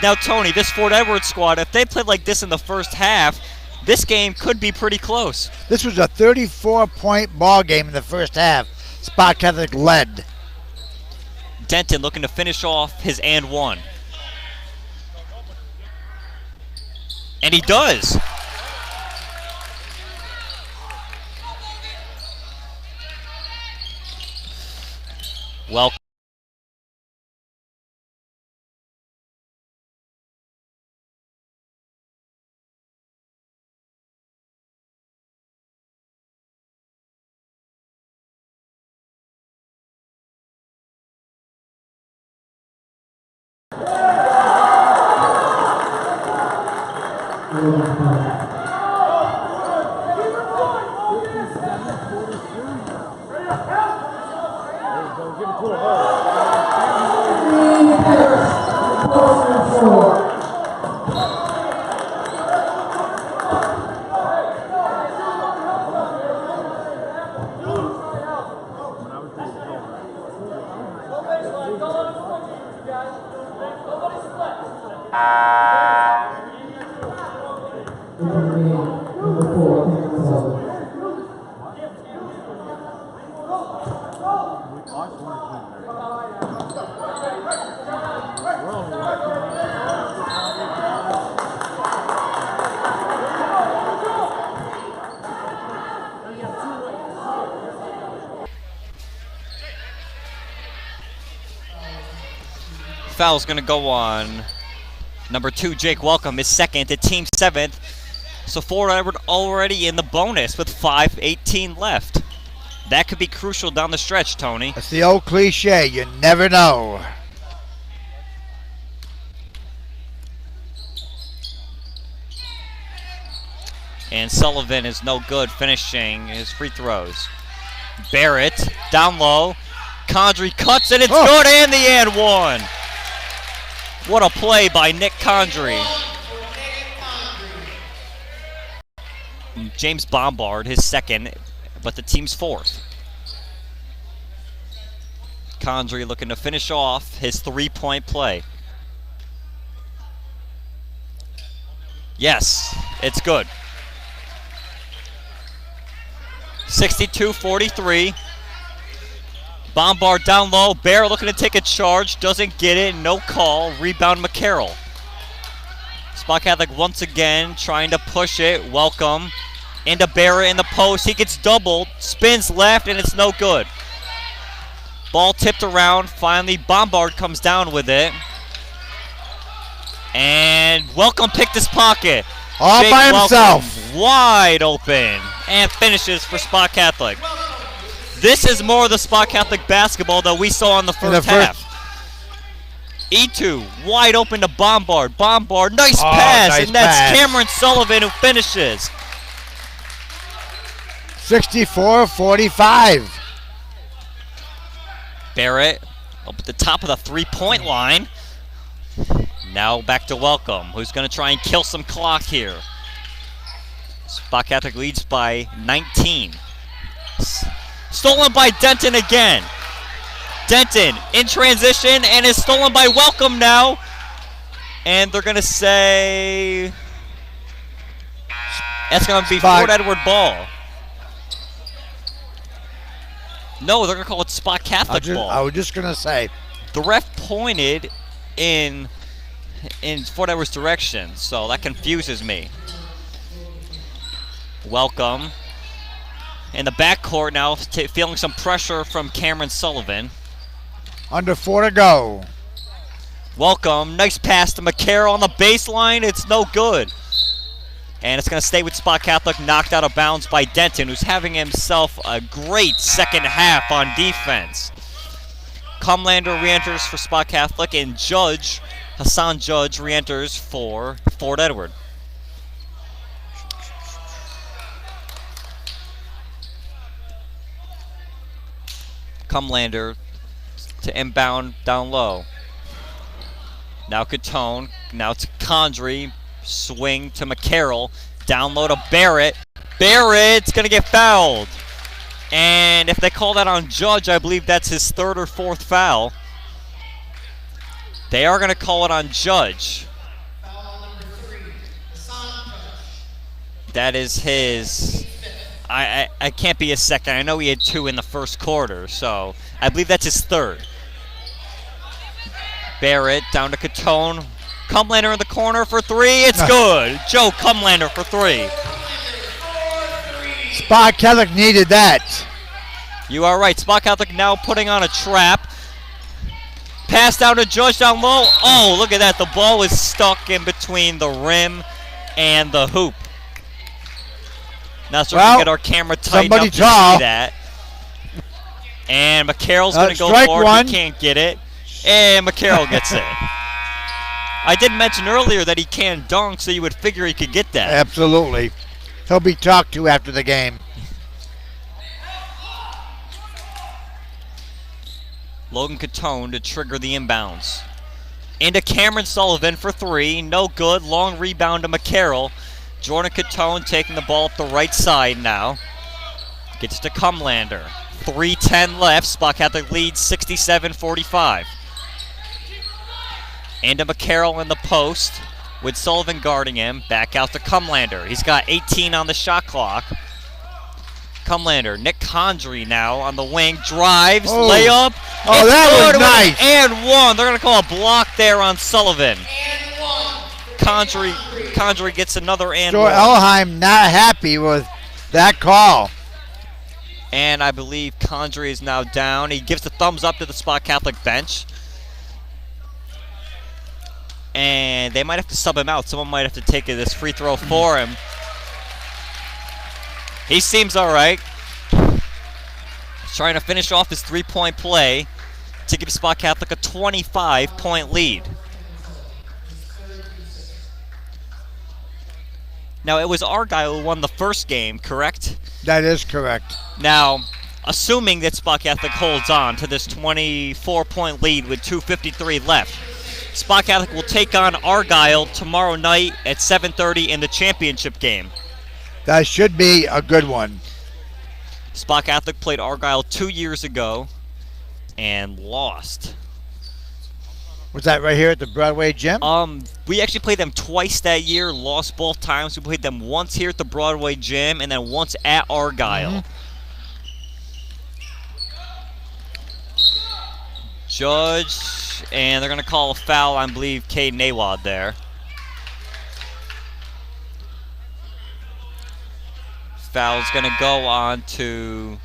Now, Tony, this Fort Edward squad, if they played like this in the first half, this game could be pretty close. This was a 34-point ball game in the first half. Spa Catholic led. Denton looking to finish off his and one. And he does. Well, foul's going to go on number 2, Jake Welcome, his second to team 7th. So Fort Edward already in the bonus with 5:18 left. That could be crucial down the stretch, Tony. It's the old cliche, you never know. And Sullivan is no good finishing his free throws. Barrett down low. Condrey cuts and it's good, and the and one. What a play by Nick Condrey. James Bombard, his second, but the team's fourth. Condrey looking to finish off his 3-point play. Yes, it's good. 62-43. Bombard down low. Bear looking to take a charge. Doesn't get it. No call. Rebound McCarroll. Spa Catholic once again trying to push it. Welcome into Barrett in the post. He gets doubled. Spins left and it's no good. Ball tipped around. Finally Bombard comes down with it. And Welcome picked his pocket. All by himself. Welcome, wide open. And finishes for Spa Catholic. This is more of the Spa Catholic basketball that we saw in the first half. E2 wide open to Bombard. Bombard, nice pass. Nice and that's pass. Cameron Sullivan who finishes. 64-45. Barrett up at the top of the three-point line. Now back to Welcome, who's going to try and kill some clock here. Spot Catholic leads by 19. Stolen by Denton again. Denton in transition and is stolen by Welcome now. And they're going to say that's going to be Fort Edward ball. No, they're going to call it Spot Catholic ball. I was just going to say. The ref pointed in Fort Edward's direction, so that confuses me. Welcome. In the backcourt now, feeling some pressure from Cameron Sullivan. Under 4 to go. Welcome. Nice pass to McCarroll on the baseline. It's no good. And it's going to stay with Spot Catholic, knocked out of bounds by Denton, who's having himself a great second half on defense. Cumlander re-enters for Spot Catholic, and Hassan Judge re-enters for Fort Edward. Cumlander to inbound down low. Now Catone, now to Condry, swing to McCarroll, down low to Barrett. Barrett's gonna get fouled. And if they call that on Judge, I believe that's his third or fourth foul. They are gonna call it on Judge. That is his, I can't be his second. I know he had 2 in the first quarter, so I believe that's his third. Barrett down to Catone. Cumlander in the corner for 3. It's good. Joe Cumlander for 3. Spot Catholic needed that. You are right. Spot Catholic now putting on a trap. Pass down to Judge down low. Oh, look at that. The ball is stuck in between the rim and the hoop. Now, so we can get our camera tightened up to see that. And McCarroll's going to go for it. He can't get it. And McCarroll gets it. I did mention earlier that he can dunk, so you would figure he could get that. Absolutely. He'll be talked to after the game. Logan Catone to trigger the inbounds. Into Cameron Sullivan for 3. No good. Long rebound to McCarroll. Jordan Catone taking the ball up the right side now. Gets to Cumlander. 3:10 left. Spot Catholic leads 67-45. Into McCarroll in the post with Sullivan guarding him. Back out to Cumlander. He's got 18 on the shot clock. Cumlander. Nick Condry now on the wing. Drives. Layup. Oh, that was nice. And one. They're going to call a block there on Sullivan. Condry gets another and one. Elheim not happy with that call. And I believe Condry is now down. He gives the thumbs up to the Spot Catholic bench. And they might have to sub him out. Someone might have to take this free throw for him. He seems all right. He's trying to finish off his three-point play to give Spot Catholic a 25-point lead. Now, it was Argyle who won the first game, correct? That is correct. Now, assuming that Spot Catholic holds on to this 24-point lead with 2:53 left, Spot Catholic will take on Argyle tomorrow night at 7:30 in the championship game. That should be a good one. Spot Catholic played Argyle 2 years ago and lost. Was that right here at the Broadway gym? We actually played them twice that year, lost both times. We played them once here at the Broadway gym and then once at Argyle. Judge, and they're going to call a foul, I believe, Cade Nawad there. Foul's going to go on to...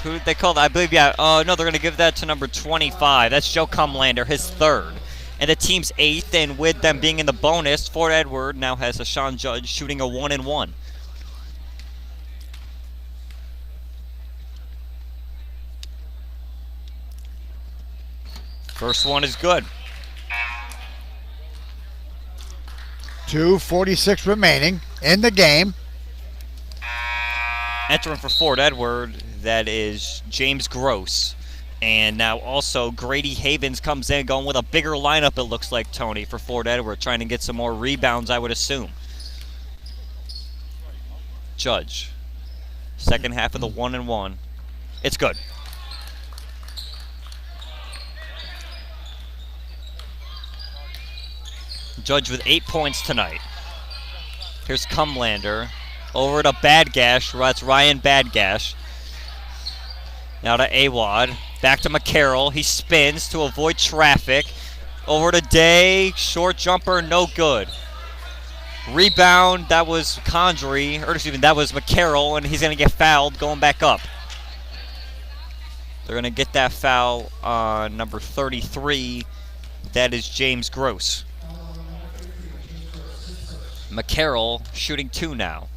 Who did they call that? I believe, yeah. No, they're going to give that to number 25. That's Joe Cumlander, his third. And the team's 8th, and with them being in the bonus, Fort Edward now has a Sean Judge shooting a 1-and-1. First one is good. 2:46 remaining in the game. Entering for Fort Edward, that is James Gross. And now also Grady Havens comes in going with a bigger lineup, it looks like, Tony, for Fort Edward, trying to get some more rebounds, I would assume. Judge. Second half of the 1-and-1. It's good. Judge with 8 points tonight. Here's Cumlander. Over to Badgash. That's Ryan Badgash. Now to Awad. Back to McCarroll. He spins to avoid traffic. Over to Day. Short jumper, no good. Rebound, that was Condry. Or excuse me, that was McCarroll, and he's going to get fouled going back up. They're going to get that foul on number 33. That is James Gross. McCarroll shooting 2 now.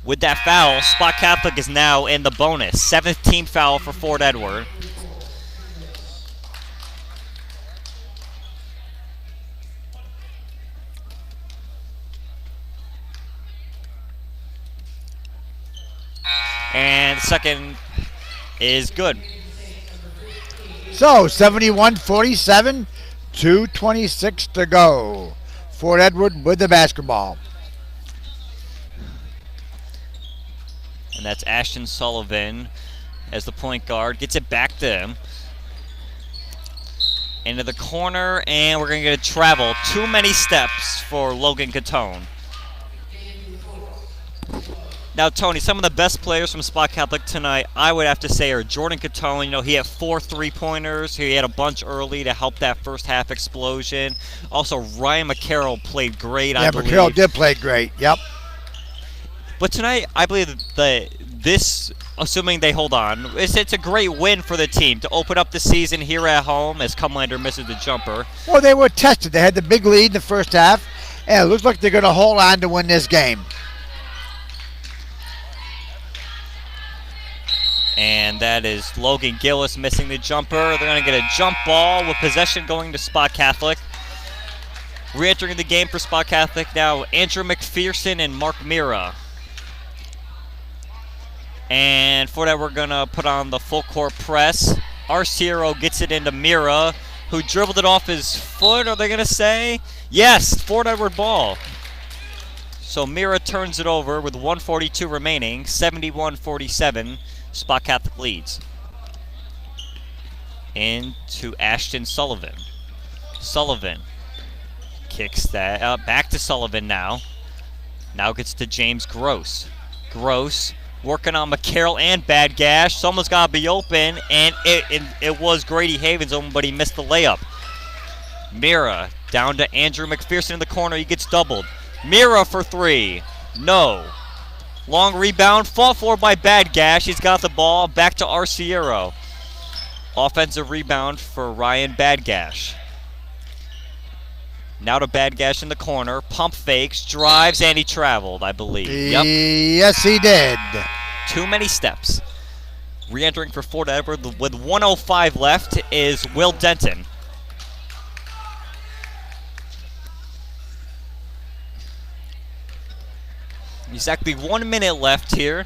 With that foul, Spot Catholic is now in the bonus. 7th team foul for Fort Edward. And the second is good. So, 71-47, 2:26 to go. Fort Edward with the basketball. And that's Ashton Sullivan as the point guard. Gets it back to him. Into the corner, and we're going to get a travel. Too many steps for Logan Catone. Now, Tony, some of the best players from Spot Catholic tonight, I would have to say, are Jordan Catone. You know, he had 4 3-pointers. He had a bunch early to help that first half explosion. Also, Ryan McCarroll played great, I believe. Yeah, McCarroll did play great, yep. But tonight, I believe that this, assuming they hold on, it's a great win for the team to open up the season here at home as Cumlander misses the jumper. Well, they were tested. They had the big lead in the first half, and it looks like they're going to hold on to win this game. And that is Logan Gillis missing the jumper. They're going to get a jump ball with possession going to Spot Catholic. Re-entering the game for Spot Catholic now, Andrew McPherson and Mark Mira. And for that, we're going to put on the full court press. Arciero gets it into Mira, who dribbled it off his foot, are they going to say? Yes, Fort Edward ball. So Mira turns it over with 1:42 remaining, 71-47. Spot Catholic leads. Into Ashton Sullivan. Sullivan kicks that up. Back to Sullivan now. Now gets to James Gross. Gross working on McCarroll and Badgash. Someone's got to be open, and it was Grady Havens open, but he missed the layup. Mira down to Andrew McPherson in the corner. He gets doubled. Mira for 3. No. Long rebound, fought for by Badgash. He's got the ball. Back to Arciero. Offensive rebound for Ryan Badgash. Now to Badgash in the corner. Pump fakes, drives, and he traveled, I believe. Yep. Yes, he did. Too many steps. Re-entering for Fort Edward with 1:05 left is Will Denton. Exactly 1 minute left here.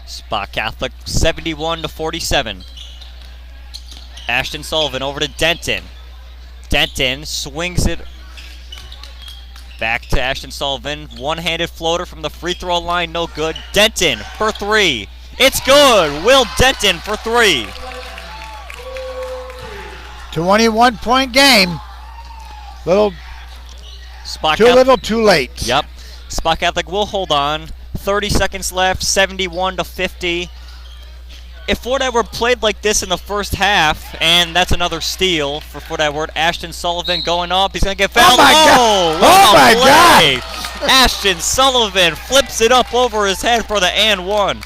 Spot Catholic 71-47. Ashton Sullivan over to Denton. Denton swings it back to Ashton Sullivan. One-handed floater from the free throw line, no good. Denton for 3. It's good. Will Denton for 3. 21-point game. Little Spot too little, too late. Yep. Spot Catholic will hold on. 30 seconds left, 71-50. If Fort Edward played like this in the first half, and that's another steal for Fort Edward, Ashton Sullivan going up. He's going to get fouled. Oh, my God. What Oh, my play. God. Ashton Sullivan flips it up over his head for the and one.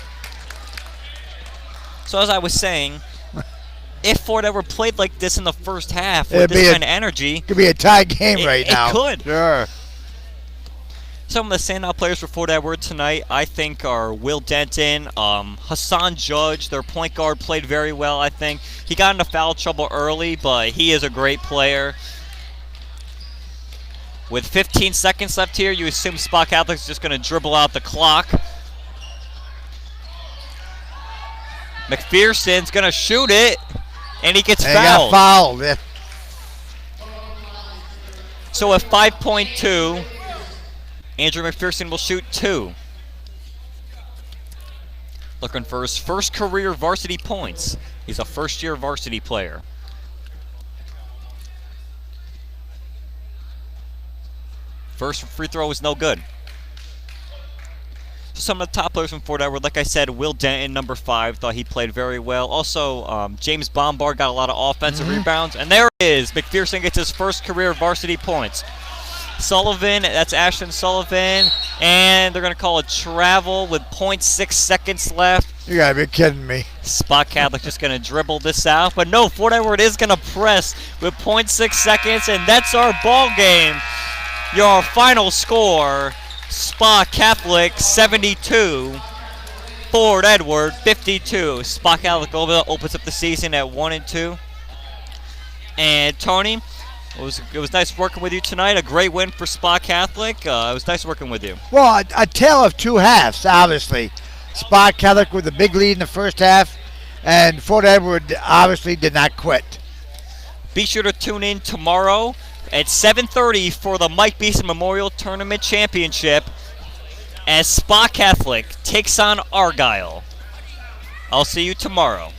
So as I was saying, if Fort Edward played like this in the first half with this kind of energy, could be a tie game right now. It could. Sure. Some of the standout players for Fort Edward tonight, I think, are Will Denton, Hassan Judge. Their point guard played very well, I think. He got into foul trouble early, but he is a great player. With 15 seconds left here, you assume Spot Catholic's just going to dribble out the clock. McPherson's going to shoot it, and he gets And he got fouled. fouled. Yeah. So at 5.2, Andrew McPherson will shoot 2. Looking for his first career varsity points. He's a first-year varsity player. First free throw was no good. So some of the top players from Fort Edward, like I said, Will Denton, number 5, thought he played very well. Also, James Bombard got a lot of offensive rebounds. And there it is. McPherson gets his first career varsity points. Sullivan, that's Ashton Sullivan. And they're going to call a travel with 0.6 seconds left. You gotta be kidding me. Spot Catholic just going to dribble this out. But no, Fort Edward is going to press with 0.6 seconds. And that's our ball game. Your final score, Spa Catholic 72, Fort Edward 52. Spa Catholic opens up the season at 1-2. And Tony, it was nice working with you tonight. A great win for Spa Catholic. It was nice working with you. Well, a tale of two halves, obviously. Spa Catholic with a big lead in the first half, and Fort Edward obviously did not quit. Be sure to tune in tomorrow at 7:30 for the Mike Beeson Memorial Tournament Championship as Spa Catholic takes on Argyle. I'll see you tomorrow.